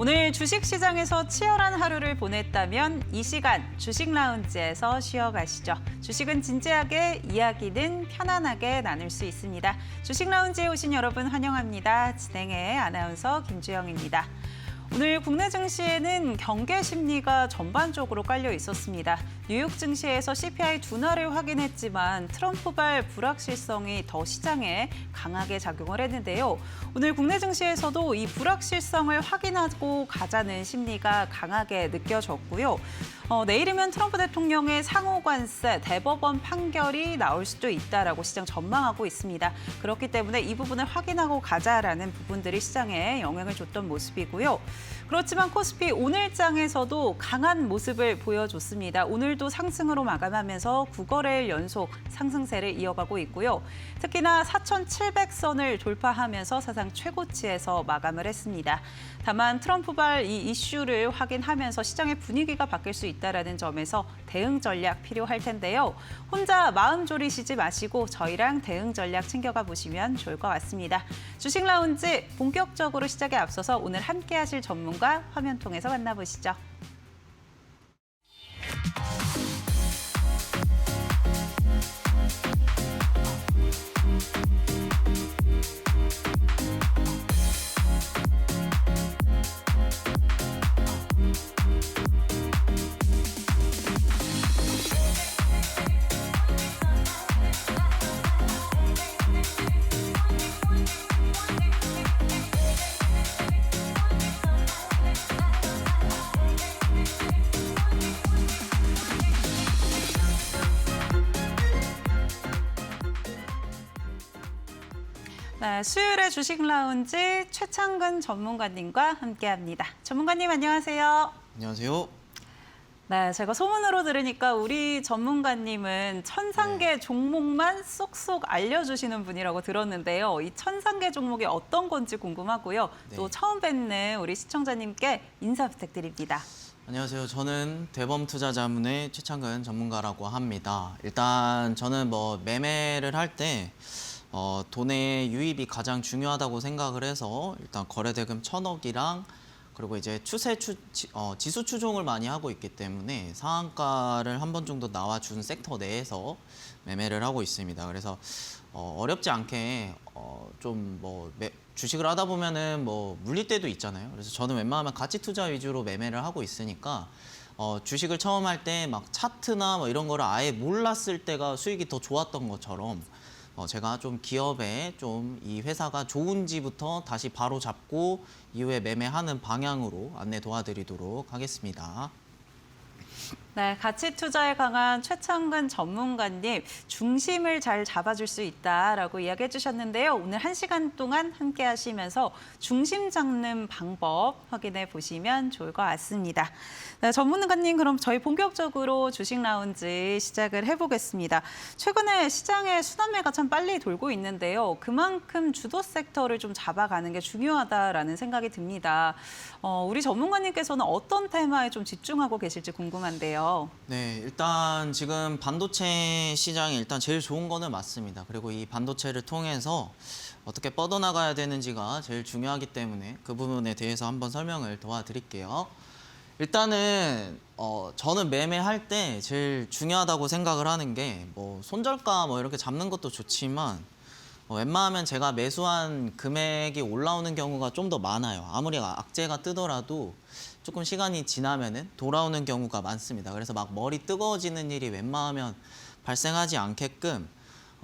오늘 주식시장에서 치열한 하루를 보냈다면 이 시간 주식 라운지에서 쉬어가시죠. 주식은 진지하게, 이야기는 편안하게 나눌 수 있습니다. 주식 라운지에 오신 여러분 환영합니다. 진행의 아나운서 김주영입니다. 오늘 국내 증시에는 경계 심리가 전반적으로 깔려 있었습니다. 뉴욕 증시에서 CPI 둔화를 확인했지만 트럼프발 불확실성이 더 시장에 강하게 작용을 했는데요. 오늘 국내 증시에서도 이 불확실성을 확인하고 가자는 심리가 강하게 느껴졌고요. 내일이면 트럼프 대통령의 상호관세, 대법원 판결이 나올 수도 있다라고 시장 전망하고 있습니다. 그렇기 때문에 이 부분을 확인하고 가자라는 부분들이 시장에 영향을 줬던 모습이고요. 그렇지만 코스피 오늘장에서도 강한 모습을 보여줬습니다. 오늘도 상승으로 마감하면서 9거래일 연속 상승세를 이어가고 있고요. 특히나 4,700선을 돌파하면서 사상 최고치에서 마감을 했습니다. 다만 트럼프발 이 이슈를 확인하면서 시장의 분위기가 바뀔 수 있다는 점에서 대응 전략 필요할 텐데요. 혼자 마음 졸이시지 마시고 저희랑 대응 전략 챙겨가 보시면 좋을 것 같습니다. 주식 라운지 본격적으로 시작에 앞서서 오늘 함께 하실 전문가 화면 통해서 만나보시죠. 네, 수요일의 주식 라운지 최창근 전문가님과 함께합니다. 전문가님 안녕하세요. 안녕하세요. 네, 제가 소문으로 들으니까 우리 전문가님은 천상계 종목만 쏙쏙 알려주시는 분이라고 들었는데요. 이 천상계 종목이 어떤 건지 궁금하고요. 또 처음 뵙는 우리 시청자님께 인사 부탁드립니다. 안녕하세요. 저는 대범투자자문의 최창근 전문가라고 합니다. 일단 저는 매매를 할 때 돈의 유입이 가장 중요하다고 생각을 해서 일단 거래대금 1,000억이랑 그리고 이제 지수 추종을 많이 하고 있기 때문에 상한가를 한 번 정도 나와준 섹터 내에서 매매를 하고 있습니다. 그래서 어렵지 않게 주식을 하다 보면은 물릴 때도 있잖아요. 그래서 저는 웬만하면 가치 투자 위주로 매매를 하고 있으니까 주식을 처음 할 때 막 차트나 이런 거를 아예 몰랐을 때가 수익이 더 좋았던 것처럼 제가 좀 기업에 좀 이 회사가 좋은지부터 다시 바로 잡고 이후에 매매하는 방향으로 안내 도와드리도록 하겠습니다. 네, 가치 투자에 강한 최창근 전문가님, 중심을 잘 잡아줄 수 있다라고 이야기해 주셨는데요. 오늘 1시간 동안 함께 하시면서 중심 잡는 방법 확인해 보시면 좋을 것 같습니다. 네, 전문가님, 그럼 저희 본격적으로 주식 라운지 시작을 해보겠습니다. 최근에 시장의 순환매가 참 빨리 돌고 있는데요. 그만큼 주도 섹터를 좀 잡아가는 게 중요하다라는 생각이 듭니다. 우리 전문가님께서는 어떤 테마에 좀 집중하고 계실지 궁금한데요. 네, 일단 지금 반도체 시장이 일단 제일 좋은 거는 맞습니다. 그리고 이 반도체를 통해서 어떻게 뻗어나가야 되는지가 제일 중요하기 때문에 그 부분에 대해서 한번 설명을 도와드릴게요. 일단은 저는 매매할 때 제일 중요하다고 생각을 하는 게 손절가 이렇게 잡는 것도 좋지만 웬만하면 제가 매수한 금액이 올라오는 경우가 좀 더 많아요. 아무리 악재가 뜨더라도 조금 시간이 지나면은 돌아오는 경우가 많습니다. 그래서 막 머리 뜨거워지는 일이 웬만하면 발생하지 않게끔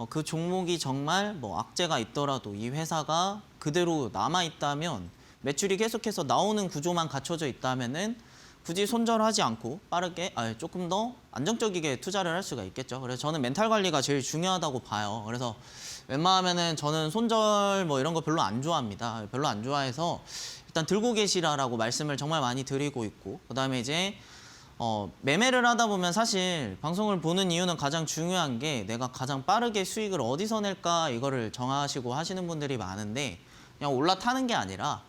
그 종목이 정말 악재가 있더라도 이 회사가 그대로 남아 있다면 매출이 계속해서 나오는 구조만 갖춰져 있다면은 굳이 손절하지 않고 빠르게 조금 더 안정적이게 투자를 할 수가 있겠죠. 그래서 저는 멘탈 관리가 제일 중요하다고 봐요. 그래서 웬만하면은 저는 손절 이런 거 별로 안 좋아합니다. 별로 안 좋아해서 일단 들고 계시라고 말씀을 정말 많이 드리고 있고, 그다음에 이제 매매를 하다 보면 사실 방송을 보는 이유는 가장 중요한 게 내가 가장 빠르게 수익을 어디서 낼까 이거를 정하시고 하시는 분들이 많은데, 그냥 올라타는 게 아니라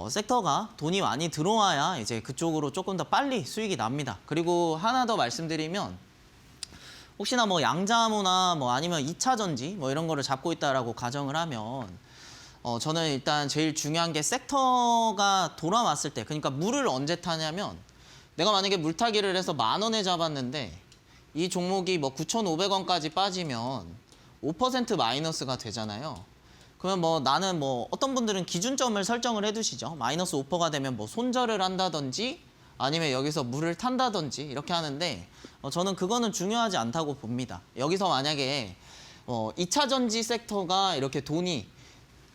섹터가 돈이 많이 들어와야 이제 그쪽으로 조금 더 빨리 수익이 납니다. 그리고 하나 더 말씀드리면, 혹시나 양자모나 아니면 2차 전지 이런 거를 잡고 있다라고 가정을 하면 저는 일단 제일 중요한 게 섹터가 돌아왔을 때, 그러니까 물을 언제 타냐면 내가 만약에 물타기를 해서 10,000원에 잡았는데 이 종목이 뭐 9,500원까지 빠지면 5% 마이너스가 되잖아요. 그러면 뭐 나는 뭐 어떤 분들은 기준점을 설정을 해두시죠. 마이너스 5%가 되면 뭐 손절을 한다든지 아니면 여기서 물을 탄다든지 이렇게 하는데 저는 그거는 중요하지 않다고 봅니다. 여기서 만약에 2차 전지 섹터가 이렇게 돈이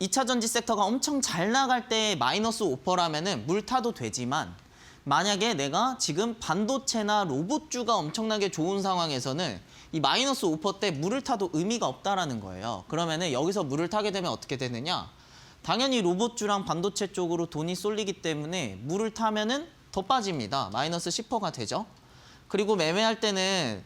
2차 전지 섹터가 엄청 잘 나갈 때 마이너스 5%라면은 물 타도 되지만 만약에 내가 지금 반도체나 로봇주가 엄청나게 좋은 상황에서는 이 마이너스 5%때 물을 타도 의미가 없다라는 거예요. 그러면은 여기서 물을 타게 되면 어떻게 되느냐? 당연히 로봇주랑 반도체 쪽으로 돈이 쏠리기 때문에 물을 타면은 더 빠집니다. 마이너스 10%가 되죠. 그리고 매매할 때는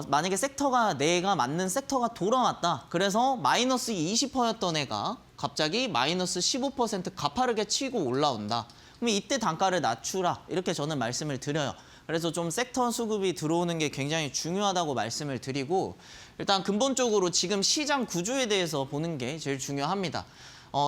만약에 섹터가 내가 맞는 섹터가 돌아왔다. 그래서 마이너스 20%였던 애가 갑자기 마이너스 15% 가파르게 치고 올라온다. 그럼 이때 단가를 낮추라. 이렇게 저는 말씀을 드려요. 그래서 좀 섹터 수급이 들어오는 게 굉장히 중요하다고 말씀을 드리고 일단 근본적으로 지금 시장 구조에 대해서 보는 게 제일 중요합니다.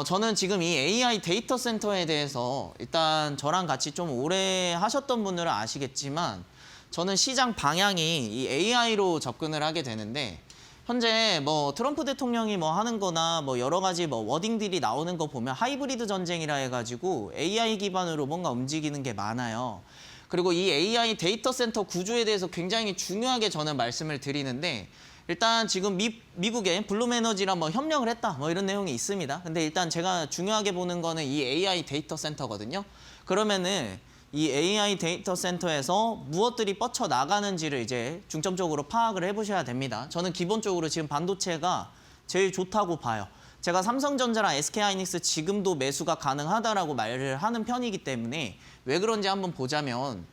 저는 지금 이 AI 데이터 센터에 대해서 일단 저랑 같이 좀 오래 하셨던 분들은 아시겠지만 저는 시장 방향이 이 AI로 접근을 하게 되는데 현재 뭐 트럼프 대통령이 뭐 하는 거나 뭐 여러 가지 뭐 워딩들이 나오는 거 보면 하이브리드 전쟁이라 해가지고 AI 기반으로 뭔가 움직이는 게 많아요. 그리고 이 AI 데이터 센터 구조에 대해서 굉장히 중요하게 저는 말씀을 드리는데 일단 지금 미국의 블룸에너지랑 뭐 협력을 했다 뭐 이런 내용이 있습니다. 근데 일단 제가 중요하게 보는 거는 이 AI 데이터 센터거든요. 그러면은 이 AI 데이터 센터에서 무엇들이 뻗쳐 나가는지를 이제 중점적으로 파악을 해보셔야 됩니다. 저는 기본적으로 지금 반도체가 제일 좋다고 봐요. 제가 삼성전자랑 SK하이닉스 지금도 매수가 가능하다라고 말을 하는 편이기 때문에 왜 그런지 한번 보자면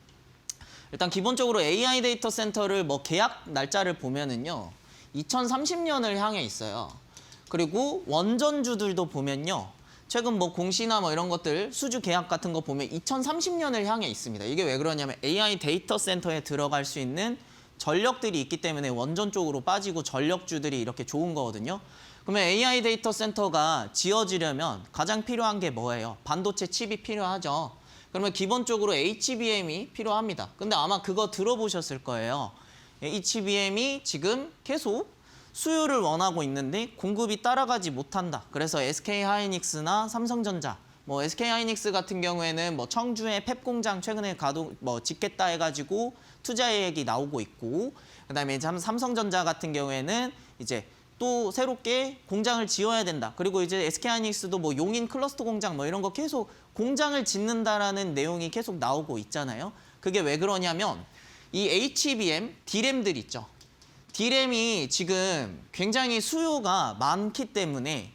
일단 기본적으로 AI 데이터 센터를 뭐 계약 날짜를 보면은요 2030년을 향해 있어요. 그리고 원전주들도 보면요 최근 뭐 공시나 뭐 이런 것들 수주 계약 같은 거 보면 2030년을 향해 있습니다. 이게 왜 그러냐면 AI 데이터 센터에 들어갈 수 있는 전력들이 있기 때문에 원전 쪽으로 빠지고 전력주들이 이렇게 좋은 거거든요. 그러면 AI 데이터 센터가 지어지려면 가장 필요한 게 뭐예요? 반도체 칩이 필요하죠. 그러면 기본적으로 HBM이 필요합니다. 근데 아마 그거 들어보셨을 거예요. HBM이 지금 계속 수요를 원하고 있는데 공급이 따라가지 못한다. 그래서 SK하이닉스나 삼성전자, 뭐 SK하이닉스 같은 경우에는 뭐 청주에 팹 공장 최근에 짓겠다 해가지고 투자액이 나오고 있고, 그다음에 삼성전자 같은 경우에는 이제 또 새롭게 공장을 지어야 된다. 그리고 이제 SK하이닉스도 뭐 용인 클러스터 공장 뭐 이런 거 계속 공장을 짓는다라는 내용이 계속 나오고 있잖아요. 그게 왜 그러냐면 이 HBM, D램들 있죠. D램이 지금 굉장히 수요가 많기 때문에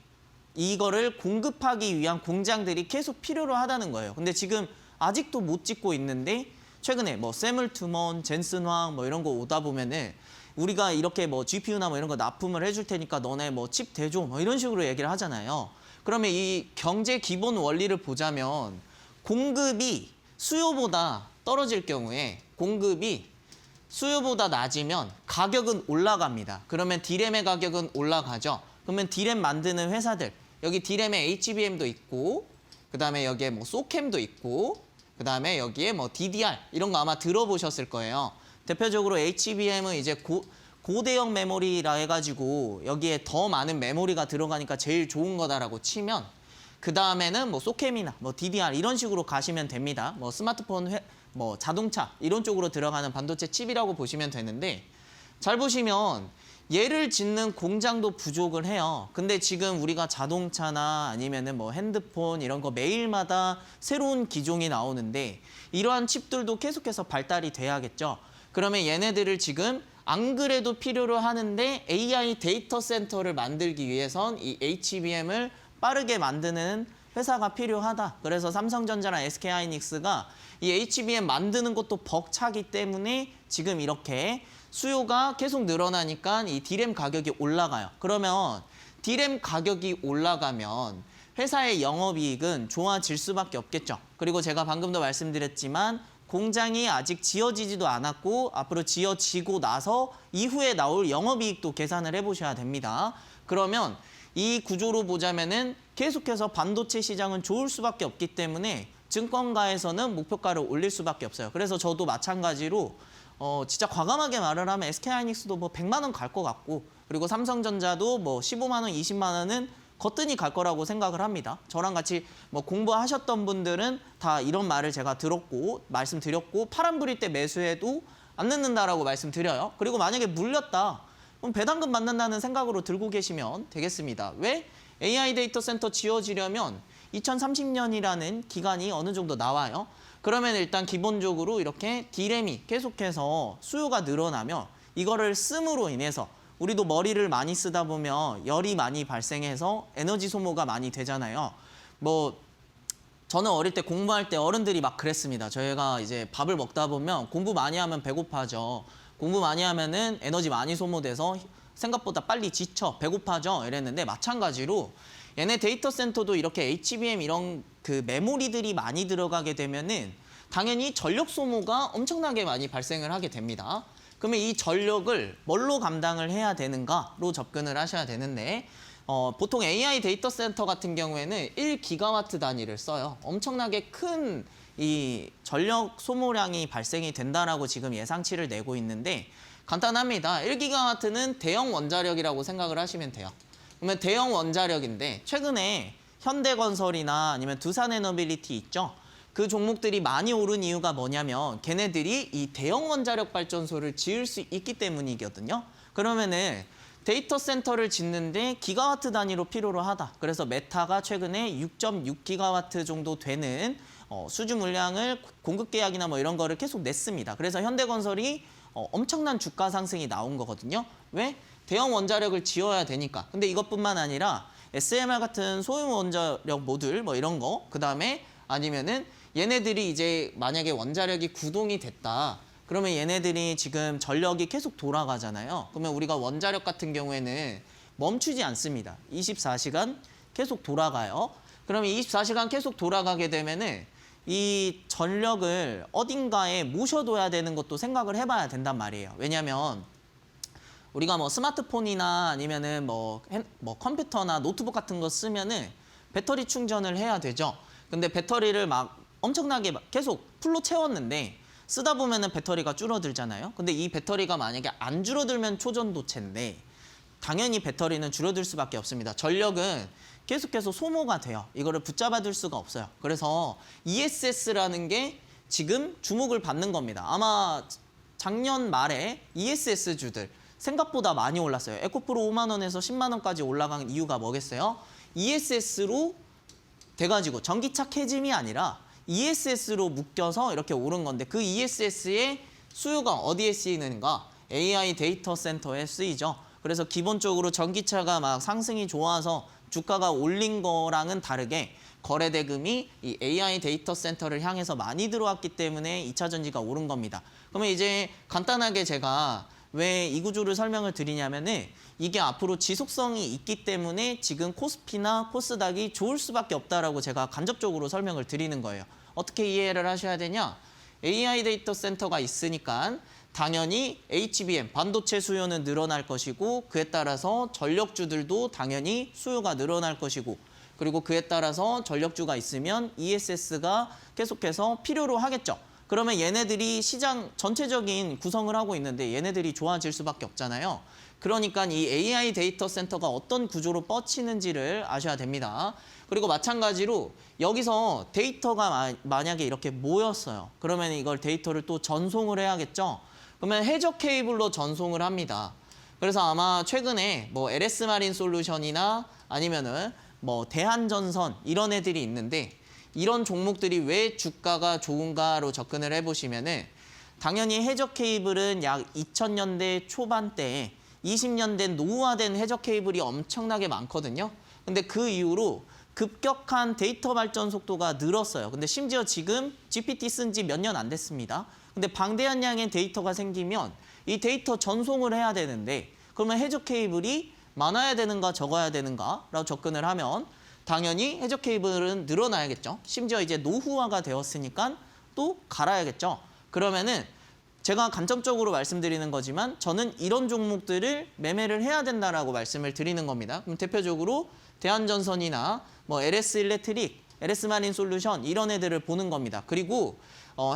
이거를 공급하기 위한 공장들이 계속 필요로 하다는 거예요. 근데 지금 아직도 못 짓고 있는데 최근에 뭐 세물투먼, 젠슨황 뭐 이런 거 오다 보면은 우리가 이렇게 뭐 GPU나 뭐 이런 거 납품을 해줄 테니까 너네 뭐 칩 대줘 뭐 이런 식으로 얘기를 하잖아요. 그러면 이 경제 기본 원리를 보자면 공급이 수요보다 떨어질 경우에 공급이 수요보다 낮으면 가격은 올라갑니다. 그러면 D램의 가격은 올라가죠. 그러면 D램 만드는 회사들, 여기 D램에 HBM도 있고, 그 다음에 여기에 뭐 소캠도 있고, 그 다음에 여기에 뭐 DDR 이런 거 아마 들어보셨을 거예요. 대표적으로 HBM은 이제 고대형 메모리라 해가지고 여기에 더 많은 메모리가 들어가니까 제일 좋은 거다라고 치면 그 다음에는 뭐 소캠이나 뭐 DDR 이런 식으로 가시면 됩니다. 뭐 스마트폰 뭐 자동차 이런 쪽으로 들어가는 반도체 칩이라고 보시면 되는데 잘 보시면 얘를 짓는 공장도 부족을 해요. 근데 지금 우리가 자동차나 아니면은 뭐 핸드폰 이런 거 매일마다 새로운 기종이 나오는데 이러한 칩들도 계속해서 발달이 돼야겠죠. 그러면 얘네들을 지금 안 그래도 필요로 하는데 AI 데이터 센터를 만들기 위해선 이 HBM을 빠르게 만드는 회사가 필요하다. 그래서 삼성전자랑 SK하이닉스가 이 HBM 만드는 것도 벅차기 때문에 지금 이렇게 수요가 계속 늘어나니까 이 D램 가격이 올라가요. 그러면 D램 가격이 올라가면 회사의 영업이익은 좋아질 수밖에 없겠죠. 그리고 제가 방금도 말씀드렸지만 공장이 아직 지어지지도 않았고 앞으로 지어지고 나서 이후에 나올 영업이익도 계산을 해보셔야 됩니다. 그러면 이 구조로 보자면은 계속해서 반도체 시장은 좋을 수밖에 없기 때문에 증권가에서는 목표가를 올릴 수밖에 없어요. 그래서 저도 마찬가지로 진짜 과감하게 말을 하면 SK하이닉스도 뭐 100만 원 갈 것 같고, 그리고 삼성전자도 뭐 15만 원, 20만 원은 거뜬히 갈 거라고 생각을 합니다. 저랑 같이 뭐 공부하셨던 분들은 다 이런 말을 제가 들었고 말씀드렸고, 파란 불일 때 매수해도 안 늦는다라고 말씀드려요. 그리고 만약에 물렸다, 그럼 배당금 받는다는 생각으로 들고 계시면 되겠습니다. 왜? AI 데이터 센터 지어지려면 2030년이라는 기간이 어느 정도 나와요. 그러면 일단 기본적으로 이렇게 D램이 계속해서 수요가 늘어나면 이거를 씀으로 인해서 우리도 머리를 많이 쓰다 보면 열이 많이 발생해서 에너지 소모가 많이 되잖아요. 뭐 저는 어릴 때 공부할 때 어른들이 막 그랬습니다. 저희가 이제 밥을 먹다 보면 공부 많이 하면 배고파져. 공부 많이 하면은 에너지 많이 소모돼서 생각보다 빨리 지쳐, 배고파져 이랬는데, 마찬가지로 얘네 데이터 센터도 이렇게 HBM 이런 그 메모리들이 많이 들어가게 되면은 당연히 전력 소모가 엄청나게 많이 발생을 하게 됩니다. 그러면 이 전력을 뭘로 감당을 해야 되는가로 접근을 하셔야 되는데, 보통 AI 데이터 센터 같은 경우에는 1기가와트 단위를 써요. 엄청나게 큰 이 전력 소모량이 발생이 된다라고 지금 예상치를 내고 있는데, 간단합니다. 1기가와트는 대형 원자력이라고 생각을 하시면 돼요. 그러면 대형 원자력인데 최근에 현대건설이나 아니면 두산에너빌리티 있죠? 그 종목들이 많이 오른 이유가 뭐냐면 걔네들이 이 대형 원자력 발전소를 지을 수 있기 때문이거든요. 그러면은 데이터 센터를 짓는데 기가와트 단위로 필요로 하다. 그래서 메타가 최근에 6.6기가와트 정도 되는 수주 물량을 공급 계약이나 뭐 이런 거를 계속 냈습니다. 그래서 현대건설이 엄청난 주가 상승이 나온 거거든요. 왜? 대형 원자력을 지어야 되니까. 근데 이것뿐만 아니라 SMR 같은 소형 원자력 모듈 뭐 이런 거, 그다음에 아니면은 얘네들이 이제 만약에 원자력이 구동이 됐다. 그러면 얘네들이 지금 전력이 계속 돌아가잖아요. 그러면 우리가 원자력 같은 경우에는 멈추지 않습니다. 24시간 계속 돌아가요. 그러면 24시간 계속 돌아가게 되면은 이 전력을 어딘가에 모셔둬야 되는 것도 생각을 해봐야 된단 말이에요. 왜냐하면 우리가 뭐 스마트폰이나 아니면은 뭐 컴퓨터나 노트북 같은 거 쓰면은 배터리 충전을 해야 되죠. 근데 배터리를 막 엄청나게 계속 풀로 채웠는데 쓰다 보면은 배터리가 줄어들잖아요. 근데 이 배터리가 만약에 안 줄어들면 초전도체인데 당연히 배터리는 줄어들 수밖에 없습니다. 전력은 계속해서 소모가 돼요. 이거를 붙잡아둘 수가 없어요. 그래서 ESS라는 게 지금 주목을 받는 겁니다. 아마 작년 말에 ESS 주들 생각보다 많이 올랐어요. 에코프로 5만 원에서 10만 원까지 올라간 이유가 뭐겠어요? ESS로 돼가지고 전기차 캐짐이 아니라 ESS로 묶여서 이렇게 오른 건데, 그 ESS의 수요가 어디에 쓰이는가? AI 데이터 센터에 쓰이죠. 그래서 기본적으로 전기차가 막 상승이 좋아서 주가가 올린 거랑은 다르게 거래 대금이 이 AI 데이터 센터를 향해서 많이 들어왔기 때문에 2차 전지가 오른 겁니다. 그러면 이제 간단하게 제가 왜 이 구조를 설명을 드리냐면은 이게 앞으로 지속성이 있기 때문에 지금 코스피나 코스닥이 좋을 수밖에 없다라고 제가 간접적으로 설명을 드리는 거예요. 어떻게 이해를 하셔야 되냐? AI 데이터 센터가 있으니까 당연히 HBM, 반도체 수요는 늘어날 것이고, 그에 따라서 전력주들도 당연히 수요가 늘어날 것이고, 그리고 그에 따라서 전력주가 있으면 ESS가 계속해서 필요로 하겠죠. 그러면 얘네들이 시장 전체적인 구성을 하고 있는데 얘네들이 좋아질 수밖에 없잖아요. 그러니까 이 AI 데이터 센터가 어떤 구조로 뻗치는지를 아셔야 됩니다. 그리고 마찬가지로 여기서 데이터가 만약에 이렇게 모였어요. 그러면 이걸 데이터를 또 전송을 해야겠죠. 그러면 해저 케이블로 전송을 합니다. 그래서 아마 최근에 뭐 LS 마린 솔루션이나 아니면은 뭐 대한전선 이런 애들이 있는데, 이런 종목들이 왜 주가가 좋은가로 접근을 해보시면은 당연히 해저 케이블은 약 2000년대 초반대에 20년 된 노후화된 해저 케이블이 엄청나게 많거든요. 근데 그 이후로 급격한 데이터 발전 속도가 늘었어요. 근데 심지어 지금 GPT 쓴 지 몇 년 안 됐습니다. 근데 방대한 양의 데이터가 생기면 이 데이터 전송을 해야 되는데, 그러면 해저 케이블이 많아야 되는가 적어야 되는가라고 접근을 하면 당연히 해저 케이블은 늘어나야겠죠. 심지어 이제 노후화가 되었으니까 또 갈아야겠죠. 그러면은 제가 간접적으로 말씀드리는 거지만 저는 이런 종목들을 매매를 해야 된다라고 말씀을 드리는 겁니다. 그럼 대표적으로 대한전선이나 뭐 LS 일렉트릭, LS 마린 솔루션 이런 애들을 보는 겁니다. 그리고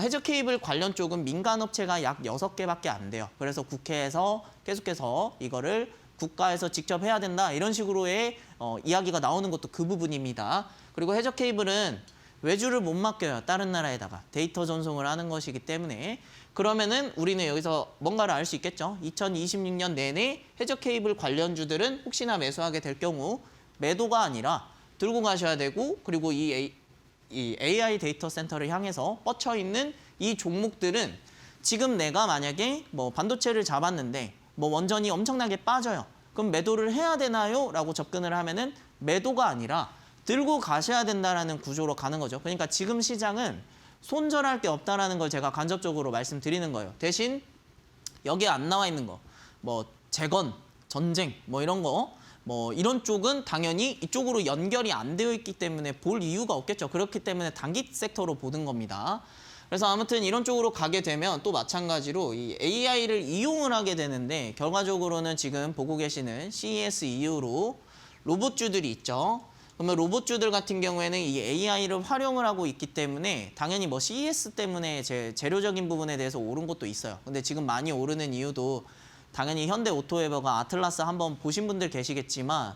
해저 케이블 관련 쪽은 민간 업체가 약 6개밖에 안 돼요. 그래서 국회에서 계속해서 이거를 국가에서 직접 해야 된다 이런 식으로의 이야기가 나오는 것도 그 부분입니다. 그리고 해저 케이블은 외주를 못 맡겨요. 다른 나라에다가 데이터 전송을 하는 것이기 때문에 그러면은 우리는 여기서 뭔가를 알 수 있겠죠. 2026년 내내 해저 케이블 관련주들은 혹시나 매수하게 될 경우 매도가 아니라 들고 가셔야 되고 그리고 이 AI 데이터 센터를 향해서 뻗쳐 있는 이 종목들은 지금 내가 만약에 뭐 반도체를 잡았는데 뭐 원전이 엄청나게 빠져요. 그럼 매도를 해야 되나요? 라고 접근을 하면은 매도가 아니라 들고 가셔야 된다라는 구조로 가는 거죠. 그러니까 지금 시장은 손절할 게 없다라는 걸 제가 간접적으로 말씀드리는 거예요. 대신 여기에 안 나와 있는 거, 뭐 재건, 전쟁, 뭐 이런 거, 뭐 이런 쪽은 당연히 이쪽으로 연결이 안 되어 있기 때문에 볼 이유가 없겠죠. 그렇기 때문에 단기 섹터로 보는 겁니다. 그래서 아무튼 이런 쪽으로 가게 되면 또 마찬가지로 이 AI를 이용을 하게 되는데 결과적으로는 지금 보고 계시는 CES 이후로 로봇주들이 있죠. 그러면 로봇주들 같은 경우에는 이 AI를 활용을 하고 있기 때문에 당연히 뭐 CES 때문에 재료적인 부분에 대해서 오른 것도 있어요. 근데 지금 많이 오르는 이유도 당연히 현대 오토웨버가 아틀라스 한번 보신 분들 계시겠지만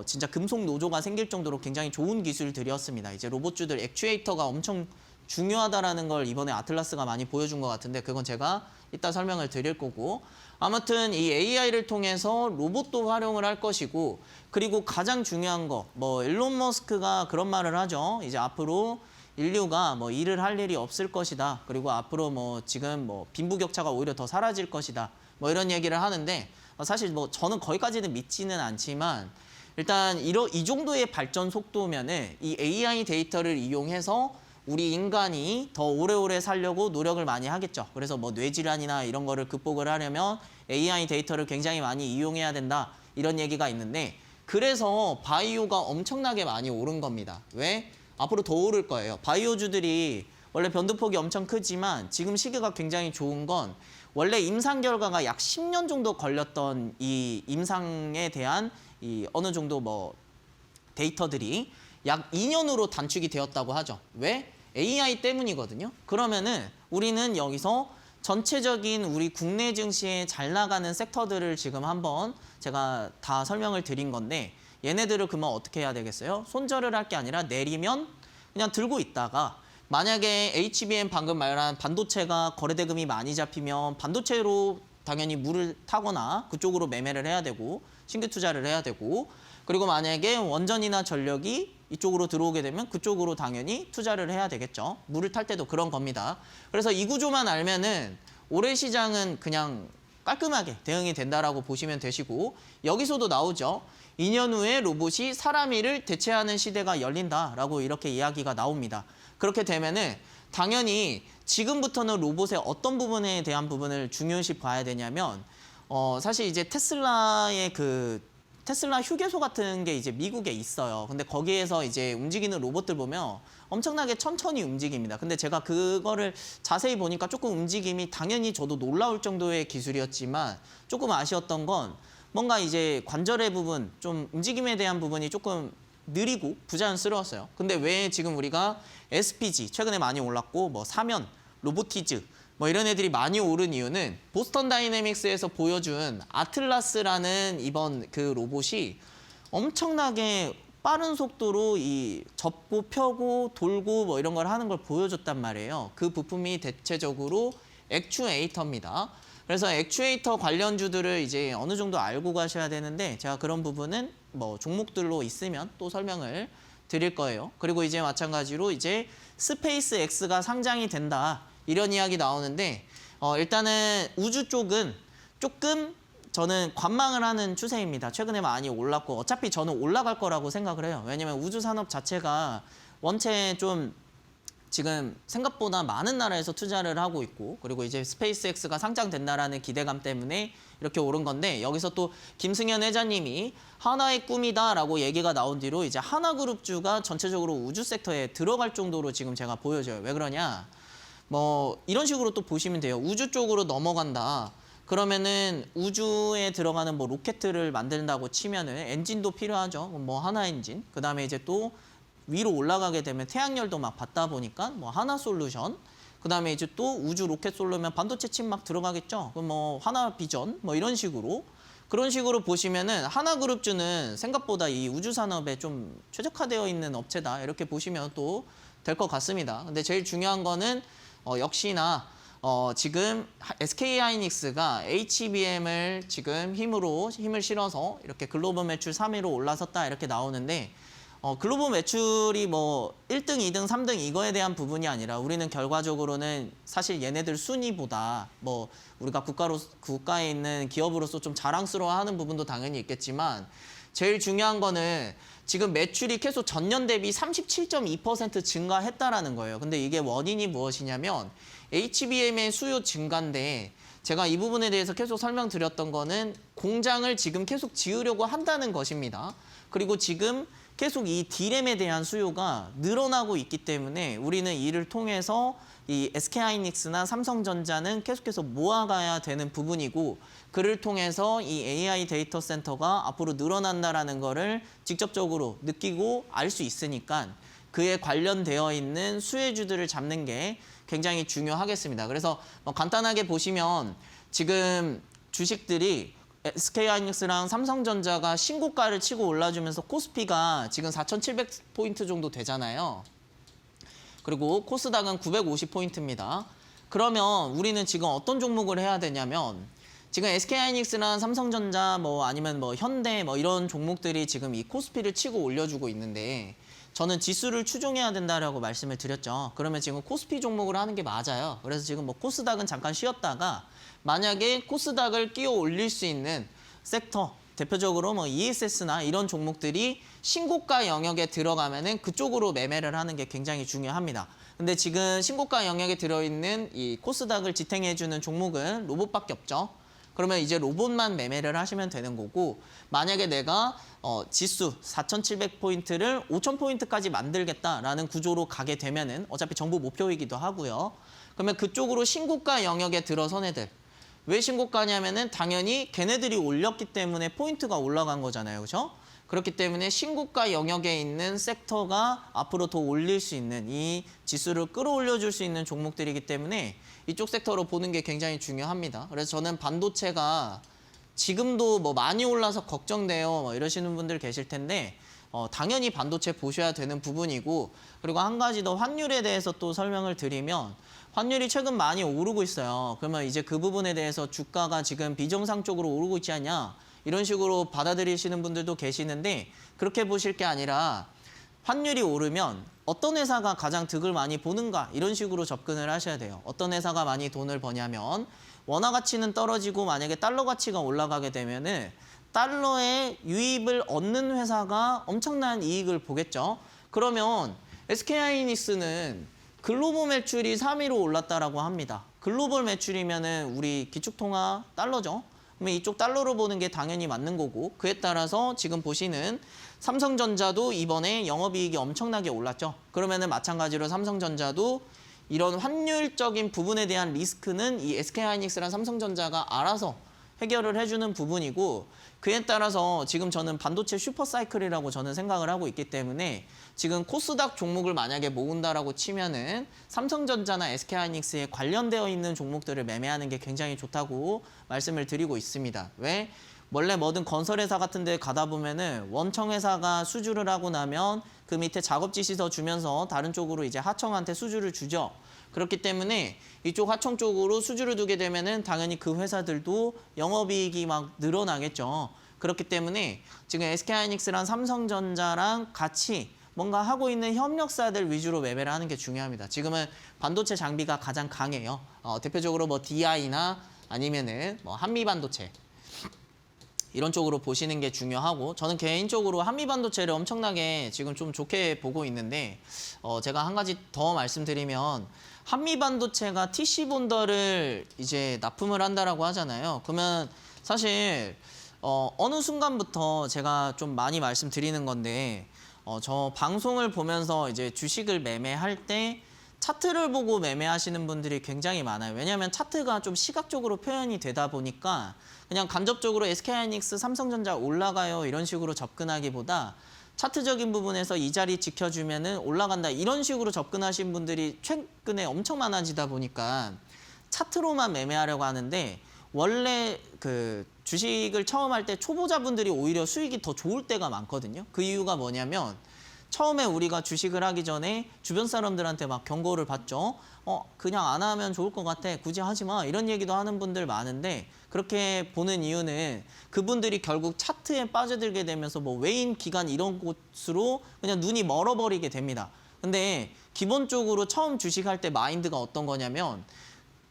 진짜 금속 노조가 생길 정도로 굉장히 좋은 기술들이었습니다. 이제 로봇주들 액추에이터가 엄청 중요하다라는 걸 이번에 아틀라스가 많이 보여준 것 같은데 그건 제가 이따 설명을 드릴 거고 아무튼 이 AI를 통해서 로봇도 활용을 할 것이고 그리고 가장 중요한 거 뭐 일론 머스크가 그런 말을 하죠. 이제 앞으로 인류가 뭐 일을 할 일이 없을 것이다. 그리고 앞으로 뭐 지금 뭐 빈부격차가 오히려 더 사라질 것이다. 뭐 이런 얘기를 하는데 사실 뭐 저는 거기까지는 믿지는 않지만 일단 이 정도의 발전 속도면은 이 AI 데이터를 이용해서 우리 인간이 더 오래오래 살려고 노력을 많이 하겠죠. 그래서 뭐 뇌질환이나 이런 거를 극복을 하려면 AI 데이터를 굉장히 많이 이용해야 된다. 이런 얘기가 있는데 그래서 바이오가 엄청나게 많이 오른 겁니다. 왜? 앞으로 더 오를 거예요. 바이오주들이 원래 변동폭이 엄청 크지만 지금 시기가 굉장히 좋은 건 원래 임상 결과가 약 10년 정도 걸렸던 이 임상에 대한 이 어느 정도 뭐 데이터들이 약 2년으로 단축이 되었다고 하죠. 왜? AI 때문이거든요. 그러면은 우리는 여기서 전체적인 우리 국내 증시에 잘 나가는 섹터들을 지금 한번 제가 다 설명을 드린 건데 얘네들을 그러면 어떻게 해야 되겠어요? 손절을 할 게 아니라 내리면 그냥 들고 있다가 만약에 HBM 방금 말한 반도체가 거래대금이 많이 잡히면 반도체로 당연히 물을 타거나 그쪽으로 매매를 해야 되고 신규 투자를 해야 되고 그리고 만약에 원전이나 전력이 이쪽으로 들어오게 되면 그쪽으로 당연히 투자를 해야 되겠죠. 물을 탈 때도 그런 겁니다. 그래서 이 구조만 알면은 올해 시장은 그냥 깔끔하게 대응이 된다라고 보시면 되시고 여기서도 나오죠. 2년 후에 로봇이 사람 일을 대체하는 시대가 열린다라고 이렇게 이야기가 나옵니다. 그렇게 되면은 당연히 지금부터는 로봇의 어떤 부분에 대한 부분을 중요시 봐야 되냐면 사실 이제 테슬라의 테슬라 휴게소 같은 게 이제 미국에 있어요. 근데 거기에서 이제 움직이는 로봇들 보면 엄청나게 천천히 움직입니다. 근데 제가 그거를 자세히 보니까 조금 움직임이 당연히 저도 놀라울 정도의 기술이었지만 조금 아쉬웠던 건 뭔가 이제 관절의 부분, 좀 움직임에 대한 부분이 조금 느리고 부자연스러웠어요. 근데 왜 지금 우리가 SPG 최근에 많이 올랐고 뭐 사면, 로보티즈 뭐 이런 애들이 많이 오른 이유는 보스턴 다이내믹스에서 보여준 아틀라스라는 이번 그 로봇이 엄청나게 빠른 속도로 이 접고 펴고 돌고 뭐 이런 걸 하는 걸 보여줬단 말이에요. 그 부품이 대체적으로 액추에이터입니다. 그래서 액추에이터 관련주들을 이제 어느 정도 알고 가셔야 되는데 제가 그런 부분은 뭐 종목들로 있으면 또 설명을 드릴 거예요. 그리고 이제 마찬가지로 이제 스페이스 X가 상장이 된다. 이런 이야기 나오는데 일단은 우주 쪽은 조금 저는 관망을 하는 추세입니다. 최근에 많이 올랐고 어차피 저는 올라갈 거라고 생각을 해요. 왜냐면 우주 산업 자체가 원체 좀 지금 생각보다 많은 나라에서 투자를 하고 있고 그리고 이제 스페이스X가 상장된다라는 기대감 때문에 이렇게 오른 건데 여기서 또 김승현 회장님이 하나의 꿈이다라고 얘기가 나온 뒤로 이제 하나그룹주가 전체적으로 우주 섹터에 들어갈 정도로 지금 제가 보여져요. 왜 그러냐? 뭐 이런 식으로 또 보시면 돼요. 우주 쪽으로 넘어간다. 그러면은 우주에 들어가는 뭐 로켓을 만든다고 치면은 엔진도 필요하죠. 뭐 하나 엔진. 그다음에 이제 또 위로 올라가게 되면 태양열도 막 받다 보니까 뭐 하나 솔루션. 그다음에 이제 또 우주 로켓 쏠려면 반도체 칩 막 들어가겠죠. 그럼 뭐 하나 비전 뭐 이런 식으로 그런 식으로 보시면은 하나그룹주는 생각보다 이 우주 산업에 좀 최적화되어 있는 업체다 이렇게 보시면 또 될 것 같습니다. 근데 제일 중요한 거는 역시나 지금 SK하이닉스가 HBM을 지금 힘을 실어서 이렇게 글로벌 매출 3위로 올라섰다 이렇게 나오는데 글로벌 매출이 뭐 1등, 2등, 3등 이거에 대한 부분이 아니라 우리는 결과적으로는 사실 얘네들 순위보다 뭐 우리가 국가에 있는 기업으로서 좀 자랑스러워하는 부분도 당연히 있겠지만 제일 중요한 거는 지금 매출이 계속 전년 대비 37.2% 증가했다라는 거예요. 근데 이게 원인이 무엇이냐면 HBM의 수요 증가인데 제가 이 부분에 대해서 계속 설명드렸던 거는 공장을 지금 계속 지으려고 한다는 것입니다. 그리고 지금 계속 이 D램에 대한 수요가 늘어나고 있기 때문에 우리는 이를 통해서 이 SK하이닉스나 삼성전자는 계속해서 모아가야 되는 부분이고 그를 통해서 이 AI 데이터 센터가 앞으로 늘어난다라는 거를 직접적으로 느끼고 알 수 있으니까 그에 관련되어 있는 수혜주들을 잡는 게 굉장히 중요하겠습니다. 그래서 간단하게 보시면 지금 주식들이 SK하이닉스랑 삼성전자가 신고가를 치고 올라주면서 코스피가 지금 4,700포인트 정도 되잖아요. 그리고 코스닥은 950포인트입니다. 그러면 우리는 지금 어떤 종목을 해야 되냐면 지금 SK하이닉스랑 삼성전자 뭐 아니면 뭐 현대 뭐 이런 종목들이 지금 이 코스피를 치고 올려주고 있는데 저는 지수를 추종해야 된다라고 말씀을 드렸죠. 그러면 지금 코스피 종목을 하는 게 맞아요. 그래서 지금 뭐 코스닥은 잠깐 쉬었다가 만약에 코스닥을 끼워 올릴 수 있는 섹터, 대표적으로 뭐 ESS나 이런 종목들이 신고가 영역에 들어가면은 그쪽으로 매매를 하는 게 굉장히 중요합니다. 근데 지금 신고가 영역에 들어있는 이 코스닥을 지탱해주는 종목은 로봇밖에 없죠. 그러면 이제 로봇만 매매를 하시면 되는 거고 만약에 내가 지수 4,700포인트를 5,000포인트까지 만들겠다라는 구조로 가게 되면은 어차피 정부 목표이기도 하고요. 그러면 그쪽으로 신고가 영역에 들어선 애들 왜 신고가냐면은 당연히 걔네들이 올렸기 때문에 포인트가 올라간 거잖아요. 그렇죠? 그렇기 때문에 신고가 영역에 있는 섹터가 앞으로 더 올릴 수 있는 이 지수를 끌어올려 줄 수 있는 종목들이기 때문에 이쪽 섹터로 보는 게 굉장히 중요합니다. 그래서 저는 반도체가 지금도 뭐 많이 올라서 걱정돼요 뭐 이러시는 분들 계실 텐데 당연히 반도체 보셔야 되는 부분이고 그리고 한 가지 더 환율에 대해서 또 설명을 드리면 환율이 최근 많이 오르고 있어요. 그러면 이제 그 부분에 대해서 주가가 지금 비정상적으로 오르고 있지 않냐 이런 식으로 받아들이시는 분들도 계시는데 그렇게 보실 게 아니라 환율이 오르면 어떤 회사가 가장 득을 많이 보는가 이런 식으로 접근을 하셔야 돼요. 어떤 회사가 많이 돈을 버냐면 원화 가치는 떨어지고 만약에 달러 가치가 올라가게 되면은 달러의 유입을 얻는 회사가 엄청난 이익을 보겠죠. 그러면 SK하이닉스는 글로벌 매출이 3위로 올랐다라고 합니다. 글로벌 매출이면은 우리 기축통화 달러죠. 그러면 이쪽 달러로 보는 게 당연히 맞는 거고 그에 따라서 지금 보시는 삼성전자도 이번에 영업이익이 엄청나게 올랐죠. 그러면은 마찬가지로 삼성전자도 이런 환율적인 부분에 대한 리스크는 이 SK하이닉스랑 삼성전자가 알아서 해결을 해주는 부분이고 그에 따라서 지금 저는 반도체 슈퍼사이클이라고 저는 생각을 하고 있기 때문에 지금 코스닥 종목을 만약에 모은다라고 치면은 삼성전자나 SK하이닉스에 관련되어 있는 종목들을 매매하는 게 굉장히 좋다고 말씀을 드리고 있습니다. 왜? 원래 뭐든 건설회사 같은 데 가다 보면은 원청회사가 수주를 하고 나면 그 밑에 작업 지시서 주면서 다른 쪽으로 이제 하청한테 수주를 주죠. 그렇기 때문에 이쪽 하청 쪽으로 수주를 두게 되면은 당연히 그 회사들도 영업이익이 막 늘어나겠죠. 그렇기 때문에 지금 SK하이닉스랑 삼성전자랑 같이 뭔가 하고 있는 협력사들 위주로 매매를 하는 게 중요합니다. 지금은 반도체 장비가 가장 강해요. 대표적으로 뭐 DI나 아니면은 뭐 한미반도체 이런 쪽으로 보시는 게 중요하고 저는 개인적으로 한미반도체를 엄청나게 지금 좀 좋게 보고 있는데 제가 한 가지 더 말씀드리면 한미반도체가 TC본더를 이제 납품을 한다라고 하잖아요. 그러면 사실 어느 순간부터 제가 좀 많이 말씀드리는 건데 저 방송을 보면서 이제 주식을 매매할 때 차트를 보고 매매하시는 분들이 굉장히 많아요. 왜냐하면 차트가 좀 시각적으로 표현이 되다 보니까 그냥 간접적으로 SK하이닉스, 삼성전자 올라가요 이런 식으로 접근하기보다 차트적인 부분에서 이 자리 지켜주면은 올라간다 이런 식으로 접근하신 분들이 최근에 엄청 많아지다 보니까 차트로만 매매하려고 하는데 원래 그 주식을 처음 할 때 초보자분들이 오히려 수익이 더 좋을 때가 많거든요. 그 이유가 뭐냐면 처음에 우리가 주식을 하기 전에 주변 사람들한테 막 경고를 받죠. 그냥 안 하면 좋을 것 같아. 굳이 하지 마. 이런 얘기도 하는 분들 많은데 그렇게 보는 이유는 그분들이 결국 차트에 빠져들게 되면서 뭐 외인 기관 이런 곳으로 그냥 눈이 멀어버리게 됩니다. 근데 기본적으로 처음 주식할 때 마인드가 어떤 거냐면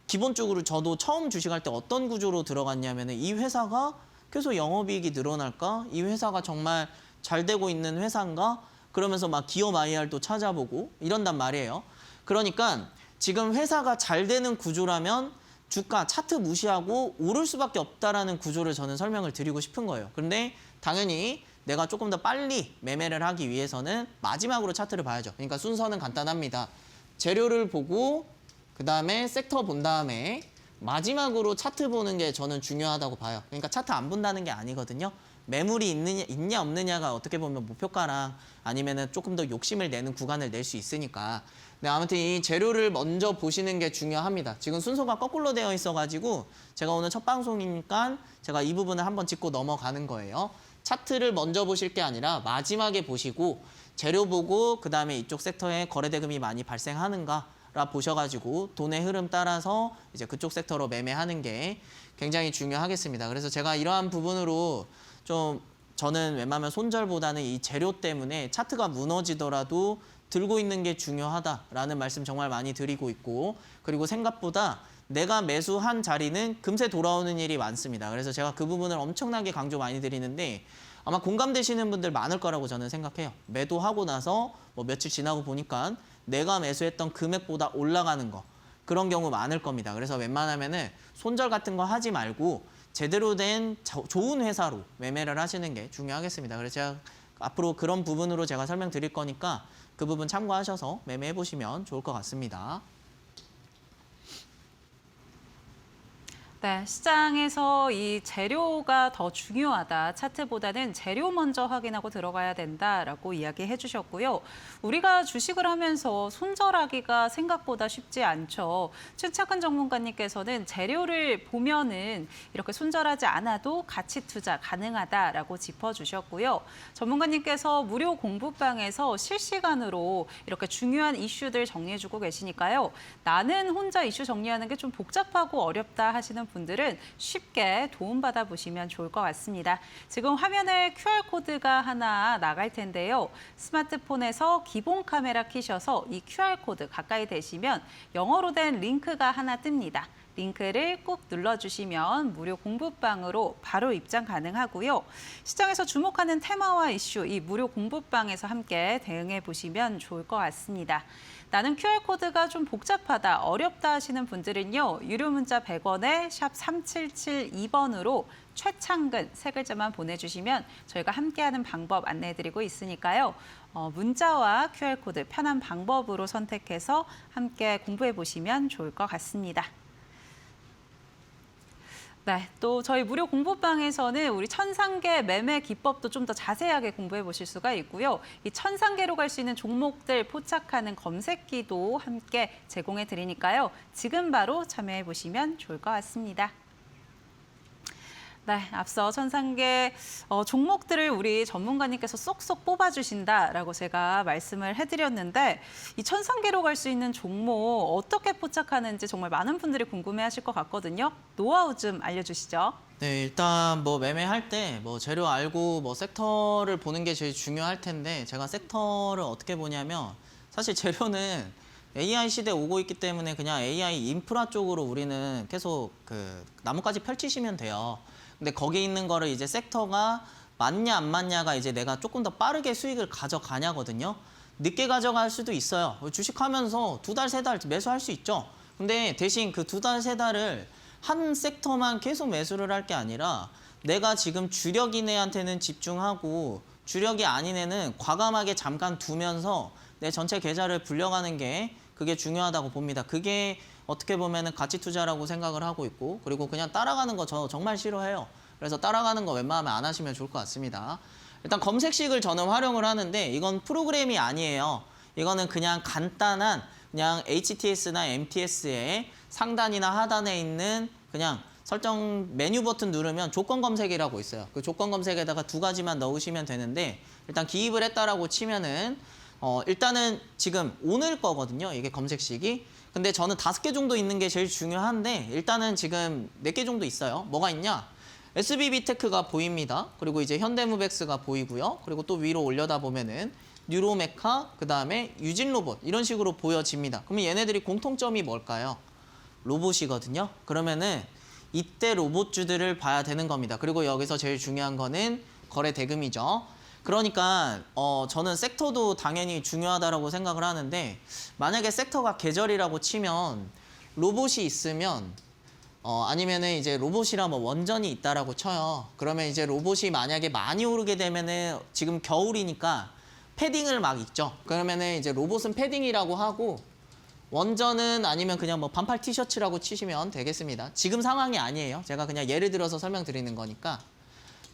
기본적으로 저도 처음 주식할 때 어떤 구조로 들어갔냐면 이 회사가 계속 영업이익이 늘어날까? 이 회사가 정말 잘 되고 있는 회사인가? 그러면서 막 기업 IR도 찾아보고 이런단 말이에요. 그러니까 지금 회사가 잘 되는 구조라면 주가 차트 무시하고 오를 수밖에 없다라는 구조를 저는 설명을 드리고 싶은 거예요. 그런데 당연히 내가 조금 더 빨리 매매를 하기 위해서는 마지막으로 차트를 봐야죠. 그러니까 순서는 간단합니다. 재료를 보고 그다음에 섹터 본 다음에 마지막으로 차트 보는 게 저는 중요하다고 봐요. 그러니까 차트 안 본다는 게 아니거든요. 매물이 있냐 없느냐가 어떻게 보면 목표가랑 아니면은 조금 더 욕심을 내는 구간을 낼 수 있으니까. 네, 아무튼 이 재료를 먼저 보시는 게 중요합니다. 지금 순서가 거꾸로 되어 있어가지고 제가 오늘 첫 방송이니까 제가 이 부분을 한번 짚고 넘어가는 거예요. 차트를 먼저 보실 게 아니라 마지막에 보시고 재료 보고 그다음에 이쪽 섹터에 거래대금이 많이 발생하는가라 보셔가지고 돈의 흐름 따라서 이제 그쪽 섹터로 매매하는 게 굉장히 중요하겠습니다. 그래서 제가 이러한 부분으로 좀 저는 웬만하면 손절보다는 이 재료 때문에 차트가 무너지더라도 들고 있는 게 중요하다라는 말씀 정말 많이 드리고 있고 그리고 생각보다 내가 매수한 자리는 금세 돌아오는 일이 많습니다. 그래서 제가 그 부분을 엄청나게 강조 많이 드리는데 아마 공감되시는 분들 많을 거라고 저는 생각해요. 매도하고 나서 뭐 며칠 지나고 보니까 내가 매수했던 금액보다 올라가는 거 그런 경우 많을 겁니다. 그래서 웬만하면은 손절 같은 거 하지 말고 제대로 된 좋은 회사로 매매를 하시는 게 중요하겠습니다. 그래서 제가 앞으로 그런 부분으로 제가 설명드릴 거니까 그 부분 참고하셔서 매매해 보시면 좋을 것 같습니다. 네, 시장에서 이 재료가 더 중요하다. 차트보다는 재료 먼저 확인하고 들어가야 된다라고 이야기해 주셨고요. 우리가 주식을 하면서 손절하기가 생각보다 쉽지 않죠. 최창근 전문가님께서는 재료를 보면은 이렇게 손절하지 않아도 가치 투자 가능하다라고 짚어주셨고요. 전문가님께서 무료 공부방에서 실시간으로 이렇게 중요한 이슈들 정리해주고 계시니까요. 나는 혼자 이슈 정리하는 게 좀 복잡하고 어렵다 하시는 분들은 쉽게 도움받아 보시면 좋을 것 같습니다. 지금 화면에 QR코드가 하나 나갈 텐데요. 스마트폰에서 기본 카메라 켜셔서 이 QR코드 가까이 대시면 영어로 된 링크가 하나 뜹니다. 링크를 꾹 눌러주시면 무료 공부방으로 바로 입장 가능하고요. 시장에서 주목하는 테마와 이슈, 이 무료 공부방에서 함께 대응해 보시면 좋을 것 같습니다. 나는 QR코드가 좀 복잡하다, 어렵다 하시는 분들은요. 유료 문자 100원에 샵 3772번으로 최창근 세 글자만 보내주시면 저희가 함께하는 방법 안내해드리고 있으니까요. 문자와 QR코드 편한 방법으로 선택해서 함께 공부해 보시면 좋을 것 같습니다. 네, 또 저희 무료 공부방에서는 우리 천상계 매매 기법도 좀 더 자세하게 공부해 보실 수가 있고요. 이 천상계로 갈 수 있는 종목들 포착하는 검색기도 함께 제공해 드리니까요. 지금 바로 참여해 보시면 좋을 것 같습니다. 네, 앞서 천상계 종목들을 우리 전문가님께서 쏙쏙 뽑아주신다라고 제가 말씀을 해드렸는데 이 천상계로 갈 수 있는 종목 어떻게 포착하는지 정말 많은 분들이 궁금해하실 것 같거든요. 노하우 좀 알려주시죠. 네, 일단 뭐 매매할 때 뭐 재료 알고 뭐 섹터를 보는 게 제일 중요할 텐데 제가 섹터를 어떻게 보냐면 사실 재료는 AI 시대에 오고 있기 때문에 그냥 AI 인프라 쪽으로 우리는 계속 그 나뭇가지 펼치시면 돼요. 근데 거기 있는 거를 이제 섹터가 맞냐 안 맞냐가 이제 내가 조금 더 빠르게 수익을 가져가냐거든요. 늦게 가져갈 수도 있어요. 주식하면서 2달, 3달 매수할 수 있죠. 근데 대신 그 2달, 3달을 한 섹터만 계속 매수를 할 게 아니라 내가 지금 주력인 애한테는 집중하고 주력이 아닌 애는 과감하게 잠깐 두면서 내 전체 계좌를 불려가는 게 그게 중요하다고 봅니다. 그게 어떻게 보면은 가치 투자라고 생각을 하고 있고, 그리고 그냥 따라가는 거 저 정말 싫어해요. 그래서 따라가는 거 웬만하면 안 하시면 좋을 것 같습니다. 일단 검색식을 저는 활용을 하는데 이건 프로그램이 아니에요. 이거는 그냥 간단한 그냥 HTS나 MTS의 상단이나 하단에 있는 그냥 설정 메뉴 버튼 누르면 조건 검색이라고 있어요. 그 조건 검색에다가 두 가지만 넣으시면 되는데 일단 기입을 했다라고 치면은 일단은 지금 오늘 거거든요. 이게 검색식이. 근데 저는 5개 정도 있는 게 제일 중요한데 일단은 지금 4개 정도 있어요. 뭐가 있냐? SBB테크가 보입니다. 그리고 이제 현대무벡스가 보이고요. 그리고 또 위로 올려다 보면은 뉴로메카, 그 다음에 유진로봇 이런 식으로 보여집니다. 그러면 얘네들이 공통점이 뭘까요? 로봇이거든요. 그러면은 이때 로봇주들을 봐야 되는 겁니다. 그리고 여기서 제일 중요한 거는 거래 대금이죠. 그러니까 저는 섹터도 당연히 중요하다고 생각을 하는데 만약에 섹터가 계절이라고 치면 로봇이 있으면 아니면은 이제 로봇이랑 뭐 원전이 있다라고 쳐요. 그러면 이제 로봇이 만약에 많이 오르게 되면은 지금 겨울이니까 패딩을 막 입죠. 그러면은 이제 로봇은 패딩이라고 하고 원전은 아니면 그냥 뭐 반팔 티셔츠라고 치시면 되겠습니다. 지금 상황이 아니에요. 제가 그냥 예를 들어서 설명드리는 거니까.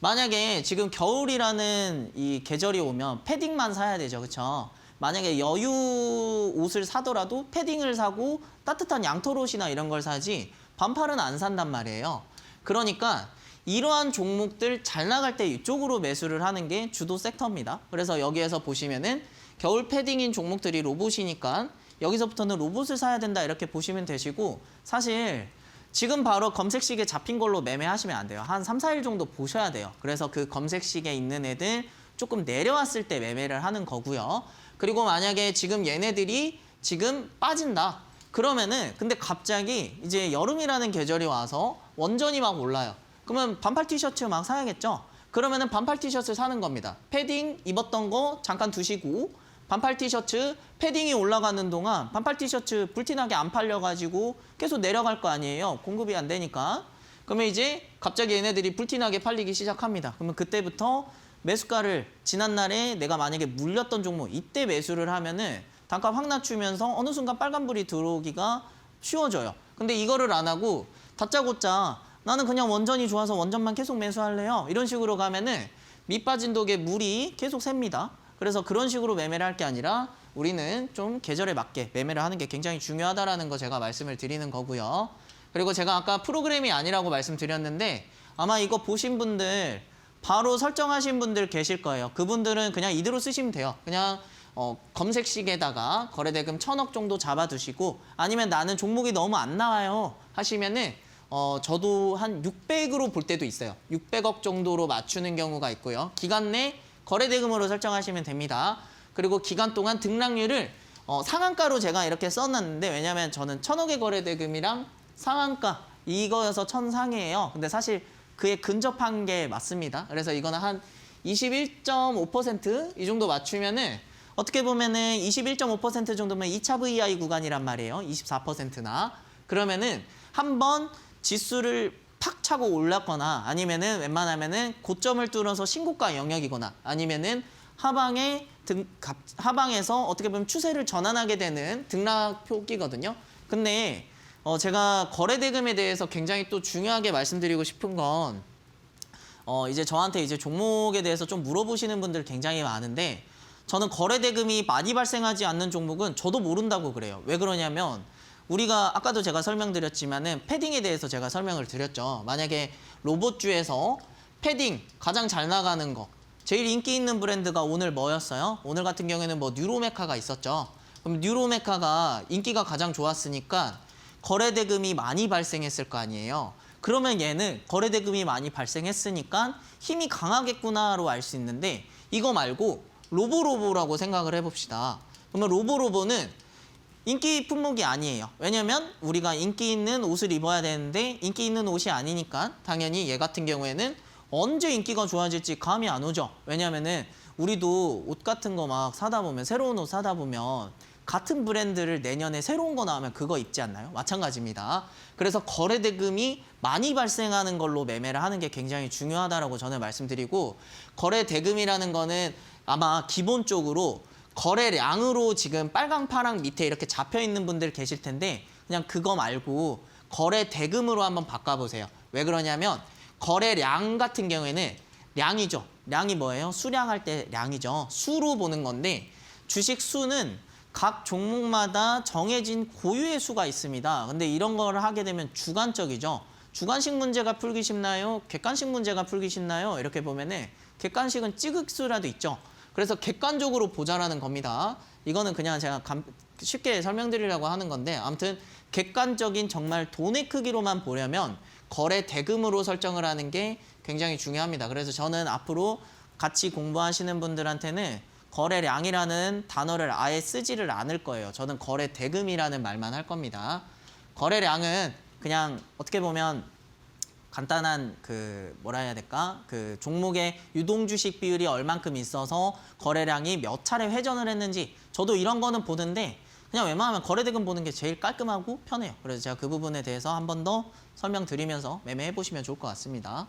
만약에 지금 겨울이라는 이 계절이 오면 패딩만 사야 되죠. 그렇죠? 만약에 여유 옷을 사더라도 패딩을 사고 따뜻한 양털 옷이나 이런 걸 사지 반팔은 안 산단 말이에요. 그러니까 이러한 종목들 잘 나갈 때 이쪽으로 매수를 하는 게 주도 섹터입니다. 그래서 여기에서 보시면은 겨울 패딩인 종목들이 로봇이니까 여기서부터는 로봇을 사야 된다 이렇게 보시면 되시고 사실 지금 바로 검색식에 잡힌 걸로 매매하시면 안 돼요. 한 3, 4일 정도 보셔야 돼요. 그래서 그 검색식에 있는 애들 조금 내려왔을 때 매매를 하는 거고요. 그리고 만약에 지금 얘네들이 지금 빠진다. 그러면은 근데 갑자기 이제 여름이라는 계절이 와서 원전이 막 올라요. 그러면 반팔 티셔츠 막 사야겠죠? 그러면은 반팔 티셔츠 사는 겁니다. 패딩 입었던 거 잠깐 두시고 반팔 티셔츠 패딩이 올라가는 동안 반팔 티셔츠 불티나게 안 팔려가지고 계속 내려갈 거 아니에요. 공급이 안 되니까. 그러면 이제 갑자기 얘네들이 불티나게 팔리기 시작합니다. 그러면 그때부터 매수가를 지난날에 내가 만약에 물렸던 종목 이때 매수를 하면은 단가 확 낮추면서 어느 순간 빨간불이 들어오기가 쉬워져요. 근데 이거를 안 하고 다짜고짜 나는 그냥 원전이 좋아서 원전만 계속 매수할래요. 이런 식으로 가면은 밑 빠진 독에 물이 계속 셉니다. 그래서 그런 식으로 매매를 할 게 아니라 우리는 좀 계절에 맞게 매매를 하는 게 굉장히 중요하다라는 거 제가 말씀을 드리는 거고요. 그리고 제가 아까 프로그램이 아니라고 말씀드렸는데 아마 이거 보신 분들 바로 설정하신 분들 계실 거예요. 그분들은 그냥 이대로 쓰시면 돼요. 그냥 검색식에다가 거래대금 1,000억 정도 잡아두시고 아니면 나는 종목이 너무 안 나와요 하시면은 저도 한 600으로 볼 때도 있어요. 600억 정도로 맞추는 경우가 있고요. 기간 내 거래대금으로 설정하시면 됩니다. 그리고 기간 동안 등락률을 상한가로 제가 이렇게 써놨는데 왜냐하면 저는 1,000억의 거래대금이랑 상한가 이거여서 1,000상이에요. 근데 사실 그에 근접한 게 맞습니다. 그래서 이거는 한 21.5% 이 정도 맞추면은 어떻게 보면은 21.5% 정도면 2차 VI 구간이란 말이에요. 24%나. 그러면은 한번 지수를 팍 차고 올랐거나 아니면은 웬만하면은 고점을 뚫어서 신고가 영역이거나 아니면은 하방에서 어떻게 보면 추세를 전환하게 되는 등락 표기거든요. 근데 제가 거래대금에 대해서 굉장히 또 중요하게 말씀드리고 싶은 건 이제 저한테 이제 종목에 대해서 좀 물어보시는 분들 굉장히 많은데 저는 거래대금이 많이 발생하지 않는 종목은 저도 모른다고 그래요. 왜 그러냐면 우리가 아까도 제가 설명드렸지만은 패딩에 대해서 제가 설명을 드렸죠. 만약에 로봇주에서 패딩 가장 잘 나가는 거 제일 인기 있는 브랜드가 오늘 뭐였어요? 오늘 같은 경우에는 뭐 뉴로메카가 있었죠. 그럼 뉴로메카가 인기가 가장 좋았으니까 거래대금이 많이 발생했을 거 아니에요. 그러면 얘는 거래대금이 많이 발생했으니까 힘이 강하겠구나로 알 수 있는데 이거 말고 로보로보라고 생각을 해봅시다. 그러면 로보로보는 인기 품목이 아니에요. 왜냐면 우리가 인기 있는 옷을 입어야 되는데 인기 있는 옷이 아니니까 당연히 얘 같은 경우에는 언제 인기가 좋아질지 감이 안 오죠. 왜냐면은 우리도 옷 같은 거 막 사다 보면 새로운 옷 사다 보면 같은 브랜드를 내년에 새로운 거 나오면 그거 입지 않나요? 마찬가지입니다. 그래서 거래대금이 많이 발생하는 걸로 매매를 하는 게 굉장히 중요하다라고 저는 말씀드리고 거래대금이라는 거는 아마 기본적으로 거래량으로 지금 빨강, 파랑 밑에 이렇게 잡혀 있는 분들 계실 텐데 그냥 그거 말고 거래 대금으로 한번 바꿔보세요. 왜 그러냐면 거래량 같은 경우에는 량이죠. 량이 뭐예요? 수량할 때 량이죠. 수로 보는 건데 주식 수는 각 종목마다 정해진 고유의 수가 있습니다. 근데 이런 걸 하게 되면 주관적이죠. 주관식 문제가 풀기 쉽나요? 객관식 문제가 풀기 쉽나요? 이렇게 보면은 객관식은 찌극수라도 있죠. 그래서 객관적으로 보자라는 겁니다. 이거는 그냥 제가 쉽게 설명드리려고 하는 건데 아무튼 객관적인 정말 돈의 크기로만 보려면 거래 대금으로 설정을 하는 게 굉장히 중요합니다. 그래서 저는 앞으로 같이 공부하시는 분들한테는 거래량이라는 단어를 아예 쓰지를 않을 거예요. 저는 거래 대금이라는 말만 할 겁니다. 거래량은 그냥 어떻게 보면 간단한 뭐라 해야 될까? 종목의 유동 주식 비율이 얼만큼 있어서 거래량이 몇 차례 회전을 했는지 저도 이런 거는 보는데 그냥 웬만하면 거래 대금 보는 게 제일 깔끔하고 편해요. 그래서 제가 그 부분에 대해서 한 번 더 설명드리면서 매매해 보시면 좋을 것 같습니다.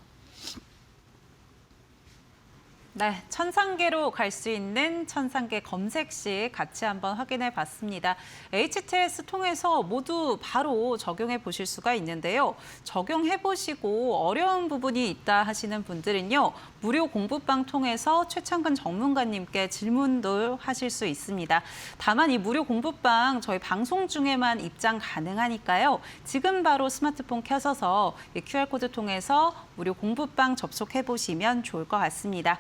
네, 천상계로 갈 수 있는 천상계 검색식 같이 한번 확인해 봤습니다. HTS 통해서 모두 바로 적용해 보실 수가 있는데요. 적용해 보시고 어려운 부분이 있다 하시는 분들은요. 무료 공부방 통해서 최창근 전문가님께 질문도 하실 수 있습니다. 다만 이 무료 공부방 저희 방송 중에만 입장 가능하니까요. 지금 바로 스마트폰 켜서서 이 QR코드 통해서 무료 공부방 접속해 보시면 좋을 것 같습니다.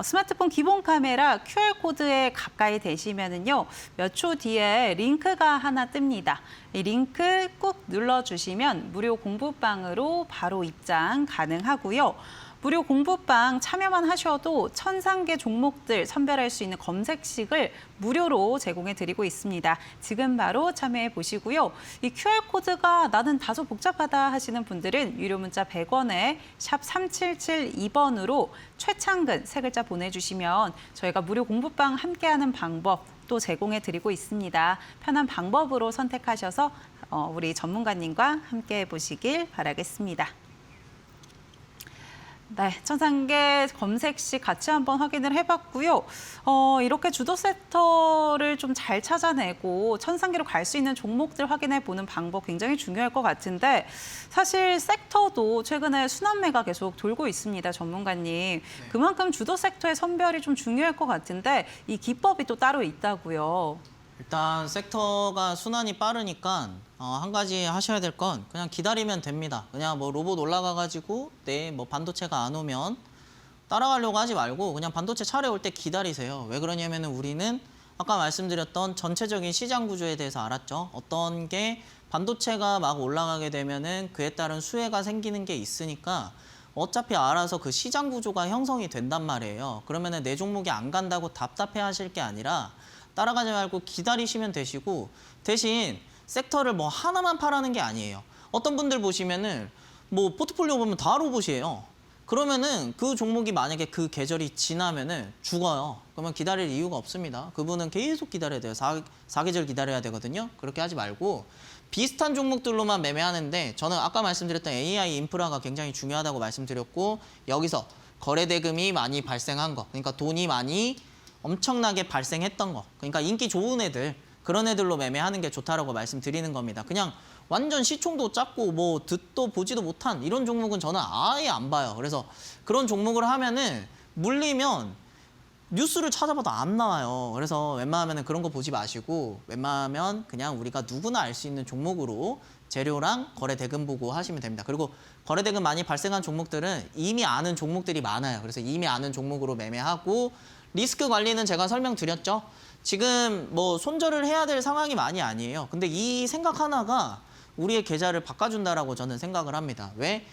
스마트폰 기본 카메라 QR코드에 가까이 대시면은요, 몇 초 뒤에 링크가 하나 뜹니다. 이 링크 꾹 눌러주시면 무료 공부방으로 바로 입장 가능하고요. 무료 공부방 참여만 하셔도 1000개 종목들 선별할 수 있는 검색식을 무료로 제공해 드리고 있습니다. 지금 바로 참여해 보시고요. 이 QR코드가 나는 다소 복잡하다 하시는 분들은 유료 문자 100원에 샵 3772번으로 최창근 세 글자 보내주시면 저희가 무료 공부방 함께하는 방법 또 제공해 드리고 있습니다. 편한 방법으로 선택하셔서 우리 전문가님과 함께 해보시길 바라겠습니다. 네, 천상계 검색식 같이 한번 확인을 해봤고요. 이렇게 주도 섹터를 좀 잘 찾아내고 천상계로 갈 수 있는 종목들 확인해 보는 방법 굉장히 중요할 것 같은데 사실 섹터도 최근에 순환매가 계속 돌고 있습니다, 전문가님. 네. 그만큼 주도 섹터의 선별이 좀 중요할 것 같은데 이 기법이 또 따로 있다고요. 일단 섹터가 순환이 빠르니까 한 가지 하셔야 될 건 그냥 기다리면 됩니다. 그냥 뭐 로봇 올라가가지고 뭐 반도체가 안 오면 따라가려고 하지 말고 그냥 반도체 차례 올 때 기다리세요. 왜 그러냐면 우리는 아까 말씀드렸던 전체적인 시장 구조에 대해서 알았죠. 어떤 게 반도체가 막 올라가게 되면은 그에 따른 수혜가 생기는 게 있으니까 어차피 알아서 그 시장 구조가 형성이 된단 말이에요. 그러면은 내 종목이 안 간다고 답답해 하실 게 아니라 따라가지 말고 기다리시면 되시고 대신 섹터를 뭐 하나만 파라는 게 아니에요. 어떤 분들 보시면은 뭐 포트폴리오 보면 다 로봇이에요. 그러면은 그 종목이 만약에 그 계절이 지나면은 죽어요. 그러면 기다릴 이유가 없습니다. 그분은 계속 기다려야 돼요. 4계절 기다려야 되거든요. 그렇게 하지 말고 비슷한 종목들로만 매매하는데 저는 아까 말씀드렸던 AI 인프라가 굉장히 중요하다고 말씀드렸고 여기서 거래 대금이 많이 발생한 거, 그러니까 돈이 많이 엄청나게 발생했던 거, 그러니까 인기 좋은 애들, 그런 애들로 매매하는 게 좋다라고 말씀드리는 겁니다. 그냥 완전 시총도 작고 뭐 듣도 보지도 못한 이런 종목은 저는 아예 안 봐요. 그래서 그런 종목을 하면은 물리면 뉴스를 찾아봐도 안 나와요. 그래서 웬만하면 그런 거 보지 마시고 웬만하면 그냥 우리가 누구나 알 수 있는 종목으로 재료랑 거래 대금 보고 하시면 됩니다. 그리고 거래 대금 많이 발생한 종목들은 이미 아는 종목들이 많아요. 그래서 이미 아는 종목으로 매매하고 리스크 관리는 제가 설명드렸죠. 지금 뭐 손절을 해야 될 상황이 많이 아니에요. 근데 이 생각 하나가 우리의 계좌를 바꿔준다라고 저는 생각을 합니다. 왜?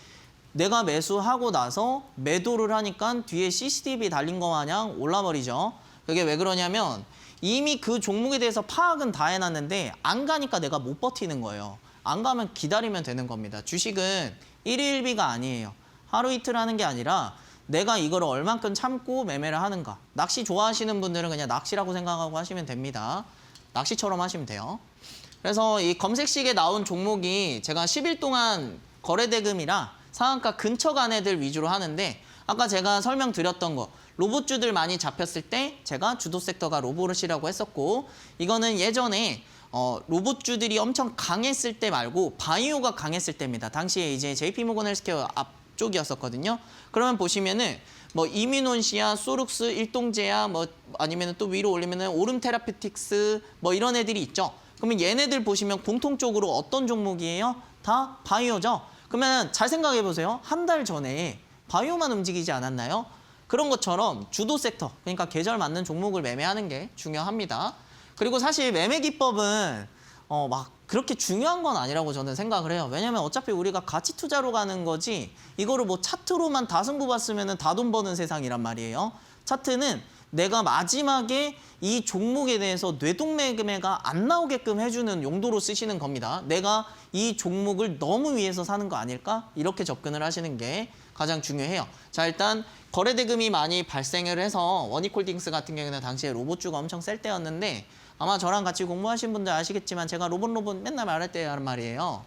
내가 매수하고 나서 매도를 하니까 뒤에 CCTV 달린 거 마냥 올라버리죠. 그게 왜 그러냐면 이미 그 종목에 대해서 파악은 다 해놨는데 안 가니까 내가 못 버티는 거예요. 안 가면 기다리면 되는 겁니다. 주식은 일일비가 아니에요. 하루 이틀 하는 게 아니라 내가 이거를 얼만큼 참고 매매를 하는가. 낚시 좋아하시는 분들은 그냥 낚시라고 생각하고 하시면 됩니다. 낚시처럼 하시면 돼요. 그래서 이 검색식에 나온 종목이 제가 10일 동안 거래 대금이라 상한가 근처 간 애들 위주로 하는데 아까 제가 설명드렸던 거 로봇주들 많이 잡혔을 때 제가 주도 섹터가 로봇이라고 했었고, 이거는 예전에 로봇주들이 엄청 강했을 때 말고 바이오가 강했을 때입니다. 당시에 이제 JP모건 헬스케어 앞쪽이었었거든요. 그러면 보시면은 뭐 이뮤논시아, 소룩스, 일동제야, 뭐 아니면 또 위로 올리면은 오름 테라피틱스 뭐 이런 애들이 있죠. 그러면 얘네들 보시면 공통적으로 어떤 종목이에요? 다 바이오죠. 그러면 잘 생각해 보세요. 한 달 전에 바이오만 움직이지 않았나요? 그런 것처럼 주도 섹터, 그러니까 계절 맞는 종목을 매매하는 게 중요합니다. 그리고 사실 매매 기법은 막 그렇게 중요한 건 아니라고 저는 생각을 해요. 왜냐면 어차피 우리가 가치 투자로 가는 거지 이거를 뭐 차트로만 다승부 봤으면 다 돈 버는 세상이란 말이에요. 차트는 내가 마지막에 이 종목에 대해서 뇌동매매가 안 나오게끔 해주는 용도로 쓰시는 겁니다. 내가 이 종목을 너무 위해서 사는 거 아닐까? 이렇게 접근을 하시는 게 가장 중요해요. 자, 일단 거래대금이 많이 발생을 해서 원익홀딩스 같은 경우는 당시에 로봇주가 엄청 셀 때였는데, 아마 저랑 같이 공부하신 분들 아시겠지만 제가 로봇 맨날 말할 때란 말이에요.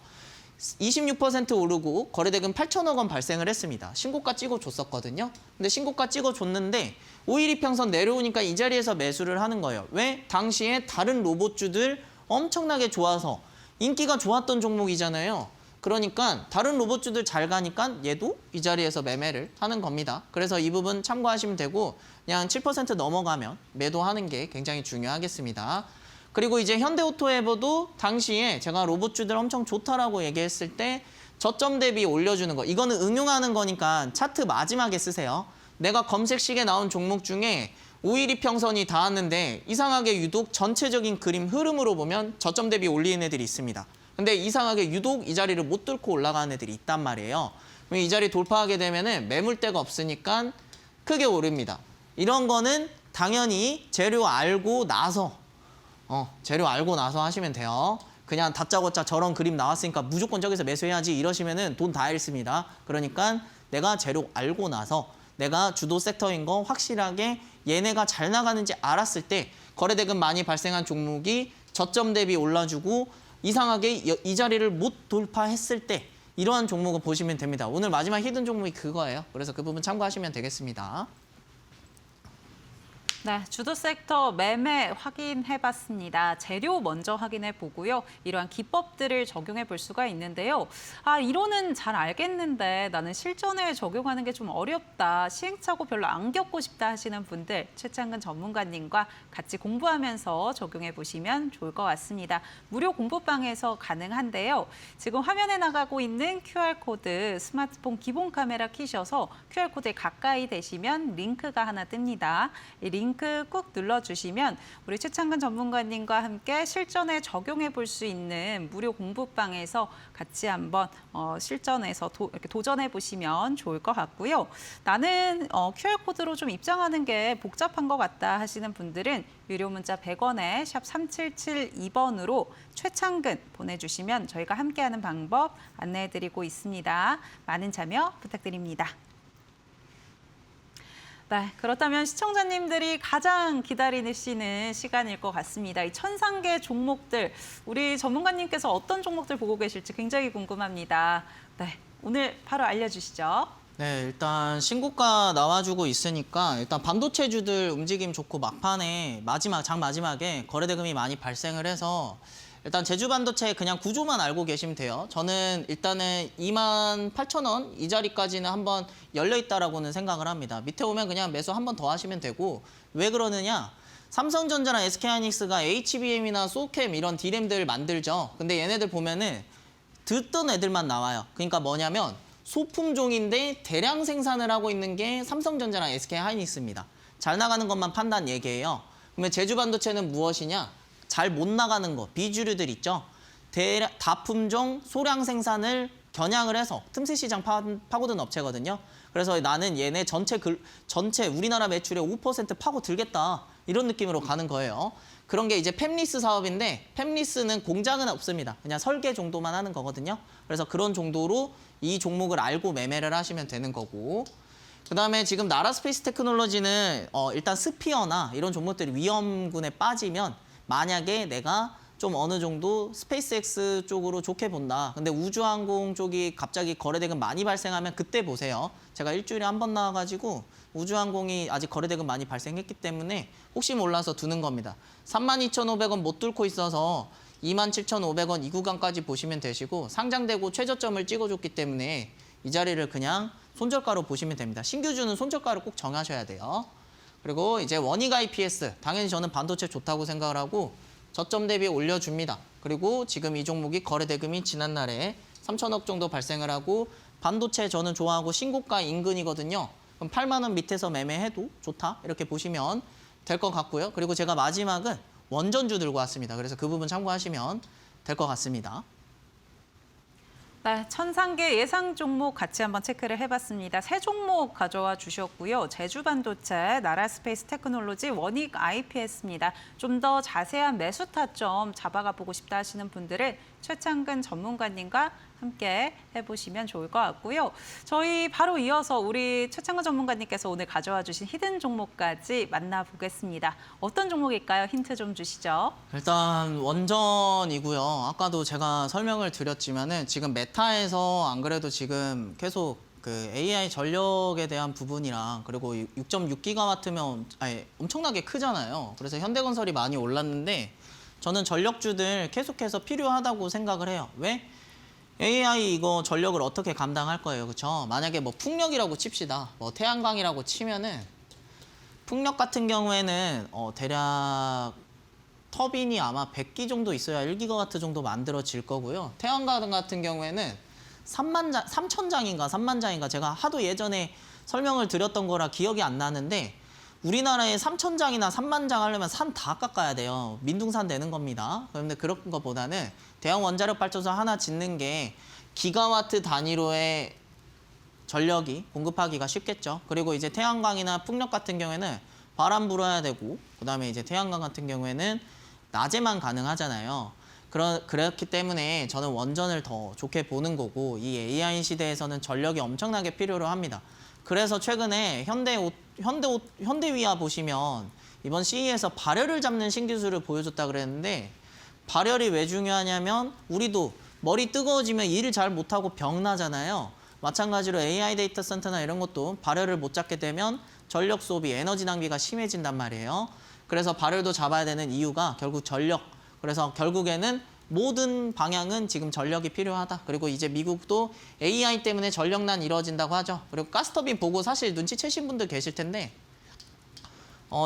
26% 오르고 거래대금 8천억 원 발생을 했습니다. 신고가 찍어줬었거든요. 근데 신고가 찍어줬는데 5일 이평선 내려오니까 이 자리에서 매수를 하는 거예요. 왜? 당시에 다른 로봇주들 엄청나게 좋아서 인기가 좋았던 종목이잖아요. 그러니까 다른 로봇주들 잘 가니까 얘도 이 자리에서 매매를 하는 겁니다. 그래서 이 부분 참고하시면 되고, 그냥 7% 넘어가면 매도하는 게 굉장히 중요하겠습니다. 그리고 이제 현대오토에버도 당시에 제가 로봇주들 엄청 좋다라고 얘기했을 때 저점 대비 올려주는 거, 이거는 응용하는 거니까 차트 마지막에 쓰세요. 내가 검색식에 나온 종목 중에 5일 이평선이 닿았는데 이상하게 유독 전체적인 그림 흐름으로 보면 저점 대비 올리는 애들이 있습니다. 근데 이상하게 유독 이 자리를 못 뚫고 올라가는 애들이 있단 말이에요. 그럼 이 자리 돌파하게 되면은 매물대가 없으니까 크게 오릅니다. 이런 거는 당연히 재료 알고 나서 하시면 돼요. 그냥 다짜고짜 저런 그림 나왔으니까 무조건 저기서 매수해야지 이러시면은 돈 다 잃습니다. 그러니까 내가 재료 알고 나서 내가 주도 섹터인 거 확실하게 얘네가 잘 나가는지 알았을 때 거래대금 많이 발생한 종목이 저점 대비 올라주고 이상하게 이 자리를 못 돌파했을 때 이러한 종목을 보시면 됩니다. 오늘 마지막 히든 종목이 그거예요. 그래서 그 부분 참고하시면 되겠습니다. 네, 주도 섹터 매매 확인해봤습니다. 재료 먼저 확인해 보고요. 이러한 기법들을 적용해 볼 수가 있는데요. 이론은 잘 알겠는데 나는 실전에 적용하는 게 좀 어렵다. 시행착오 별로 안 겪고 싶다 하시는 분들, 최창근 전문가님과 같이 공부하면서 적용해 보시면 좋을 것 같습니다. 무료 공부방에서 가능한데요. 지금 화면에 나가고 있는 QR코드 스마트폰 기본 카메라 키셔서 QR코드에 가까이 대시면 링크가 하나 뜹니다. 이 링크 꾹 눌러주시면 우리 최창근 전문가님과 함께 실전에 적용해 볼 수 있는 무료 공부방에서 같이 한번 실전에서 이렇게 도전해 보시면 좋을 것 같고요. 나는 QR코드로 좀 입장하는 게 복잡한 것 같다 하시는 분들은 유료 문자 100원에 샵 3772번으로 최창근 보내주시면 저희가 함께하는 방법 안내해드리고 있습니다. 많은 참여 부탁드립니다. 네, 그렇다면 시청자님들이 가장 기다리시는 시간일 것 같습니다. 이 천상계 종목들, 우리 전문가님께서 어떤 종목들 보고 계실지 굉장히 궁금합니다. 네, 오늘 바로 알려주시죠. 네, 일단 신고가 나와주고 있으니까 일단 반도체주들 움직임 좋고 막판에 장 마지막에 거래대금이 많이 발생을 해서 일단 제주반도체 그냥 구조만 알고 계시면 돼요. 저는 일단은 28,000원 이 자리까지는 한번 열려있다라고는 생각을 합니다. 밑에 오면 그냥 매수 한 번 더 하시면 되고, 왜 그러느냐? 삼성전자랑 SK하이닉스가 HBM이나 소캠 이런 D램들 만들죠. 근데 얘네들 보면은 듣던 애들만 나와요. 그러니까 뭐냐면 소품종인데 대량 생산을 하고 있는 게 삼성전자랑 SK하이닉스입니다. 잘 나가는 것만 판단 얘기예요. 그러면 제주반도체는 무엇이냐? 잘 못 나가는 거, 비주류들 있죠. 다품종 소량 생산을 겨냥을 해서 틈새 시장 파고든 업체거든요. 그래서 나는 얘네 전체 우리나라 매출의 5% 파고들겠다. 이런 느낌으로 가는 거예요. 그런 게 이제 팹리스 사업인데, 팹리스는 공장은 없습니다. 그냥 설계 정도만 하는 거거든요. 그래서 그런 정도로 이 종목을 알고 매매를 하시면 되는 거고, 그다음에 지금 나라스페이스 테크놀로지는 일단 스피어나 이런 종목들이 위험군에 빠지면 만약에 내가 좀 어느 정도 스페이스X 쪽으로 좋게 본다. 근데 우주항공 쪽이 갑자기 거래대금 많이 발생하면 그때 보세요. 제가 일주일에 한 번 나와가지고 우주항공이 아직 거래대금 많이 발생했기 때문에 혹시 몰라서 두는 겁니다. 32,500원 못 뚫고 있어서 27,500원 이 구간까지 보시면 되시고 상장되고 최저점을 찍어줬기 때문에 이 자리를 그냥 손절가로 보시면 됩니다. 신규주는 손절가를 꼭 정하셔야 돼요. 그리고 이제 원익 IPS 당연히 저는 반도체 좋다고 생각을 하고 저점 대비 올려줍니다. 그리고 지금 이 종목이 거래대금이 지난날에 3천억 정도 발생을 하고 반도체 저는 좋아하고 신고가 인근이거든요. 그럼 8만 원 밑에서 매매해도 좋다 이렇게 보시면 될 것 같고요. 그리고 제가 마지막은 원전주 들고 왔습니다. 그래서 그 부분 참고하시면 될 것 같습니다. 네, 천상계 예상 종목 같이 한번 체크를 해봤습니다. 세 종목 가져와 주셨고요. 제주반도체, 나라스페이스 테크놀로지, 원익 IPS입니다. 좀 더 자세한 매수 타점 잡아가 보고 싶다 하시는 분들은 최창근 전문가님과 함께 해보시면 좋을 것 같고요. 저희 바로 이어서 우리 최창근 전문가님께서 오늘 가져와 주신 히든 종목까지 만나보겠습니다. 어떤 종목일까요? 힌트 좀 주시죠. 일단 원전이고요. 아까도 제가 설명을 드렸지만은 지금 메타에서 안 그래도 지금 계속 그 AI 전력에 대한 부분이랑 그리고 6.6기가와트면 엄청나게 크잖아요. 그래서 현대건설이 많이 올랐는데 저는 전력주들 계속해서 필요하다고 생각을 해요. 왜? AI 이거 전력을 어떻게 감당할 거예요, 그렇죠? 만약에 뭐 풍력이라고 칩시다. 뭐 태양광이라고 치면은 풍력 같은 경우에는 대략 터빈이 아마 100기 정도 있어야 1기가와트 정도 만들어질 거고요. 태양광 같은 경우에는 3,000장인가 3만장인가 제가 하도 예전에 설명을 드렸던 거라 기억이 안 나는데 우리나라에 3,000장이나 3만장 하려면 산 다 깎아야 돼요. 민둥산 되는 겁니다. 그런데 그런 것보다는 대형 원자력 발전소 하나 짓는 게 기가와트 단위로의 전력이 공급하기가 쉽겠죠. 그리고 이제 태양광이나 풍력 같은 경우에는 바람 불어야 되고 그다음에 이제 태양광 같은 경우에는 낮에만 가능하잖아요. 그렇기 때문에 저는 원전을 더 좋게 보는 거고 이 AI 시대에서는 전력이 엄청나게 필요로 합니다. 그래서 최근에 현대위아 보시면 이번 CE에서 발열을 잡는 신기술을 보여줬다 그랬는데 발열이 왜 중요하냐면 우리도 머리 뜨거워지면 일을 잘 못하고 병 나잖아요. 마찬가지로 AI 데이터 센터나 이런 것도 발열을 못 잡게 되면 전력 소비, 에너지 낭비가 심해진단 말이에요. 그래서 발열도 잡아야 되는 이유가 결국 전력. 그래서 결국에는 모든 방향은 지금 전력이 필요하다. 그리고 이제 미국도 AI 때문에 전력난 이루어진다고 하죠. 그리고 가스터빈 보고 사실 눈치채신 분들 계실 텐데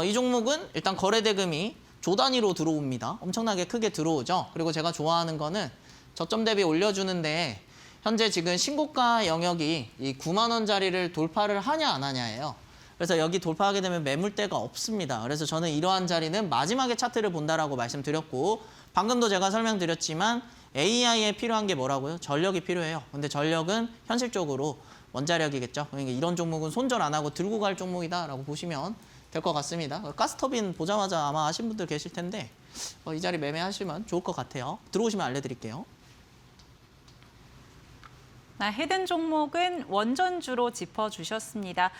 이 종목은 일단 거래대금이 조 단위로 들어옵니다. 엄청나게 크게 들어오죠. 그리고 제가 좋아하는 거는 저점 대비 올려주는데 현재 지금 신고가 영역이 이 9만 원짜리를 돌파를 하냐 안 하냐예요. 그래서 여기 돌파하게 되면 매물대가 없습니다. 그래서 저는 이러한 자리는 마지막에 차트를 본다라고 말씀드렸고 방금도 제가 설명드렸지만 AI에 필요한 게 뭐라고요? 전력이 필요해요. 근데 전력은 현실적으로 원자력이겠죠. 그러니까 이런 종목은 손절 안 하고 들고 갈 종목이다라고 보시면 될 것 같습니다. 가스터빈 보자마자 아마 아신 분들 계실 텐데 이 자리 매매하시면 좋을 것 같아요. 들어오시면 알려드릴게요. 히든 종목은 원전주로 짚어주셨습니다.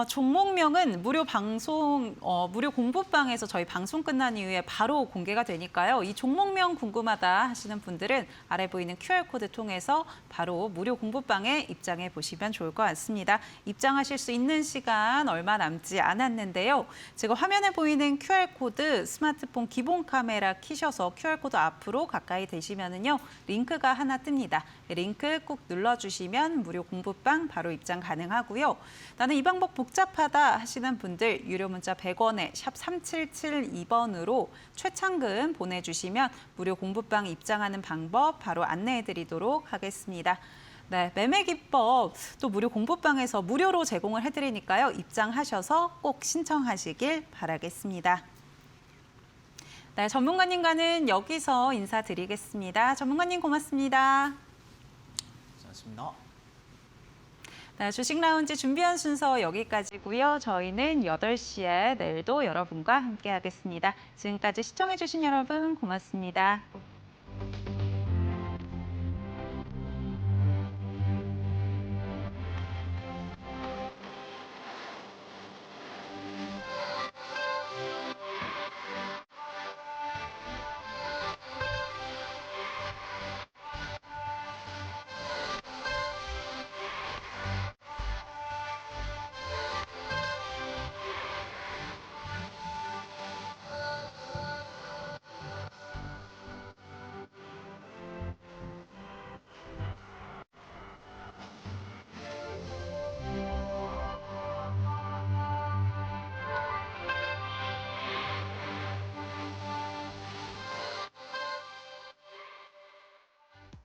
종목명은 무료 공부방에서 저희 방송 끝난 이후에 바로 공개가 되니까요. 이 종목명 궁금하다 하시는 분들은 아래 보이는 QR코드 통해서 바로 무료 공부방에 입장해 보시면 좋을 것 같습니다. 입장하실 수 있는 시간 얼마 남지 않았는데요. 지금 화면에 보이는 QR코드 스마트폰 기본 카메라 키셔서 QR코드 앞으로 가까이 대시면은요. 링크가 하나 뜹니다. 링크 꼭 눌러주시면 무료 공부방 바로 입장 가능하고요. 나는 이 방법 복잡하다 하시는 분들 유료 문자 100원에 샵 3772번으로 최창근 보내주시면 무료 공부방 입장하는 방법 바로 안내해드리도록 하겠습니다. 네, 매매 기법 또 무료 공부방에서 무료로 제공을 해드리니까요. 입장하셔서 꼭 신청하시길 바라겠습니다. 네, 전문가님과는 여기서 인사드리겠습니다. 전문가님 고맙습니다. 고맙습니다. 네, 주식 라운지 준비한 순서 여기까지고요. 저희는 8시에 내일도 여러분과 함께하겠습니다. 지금까지 시청해주신 여러분 고맙습니다.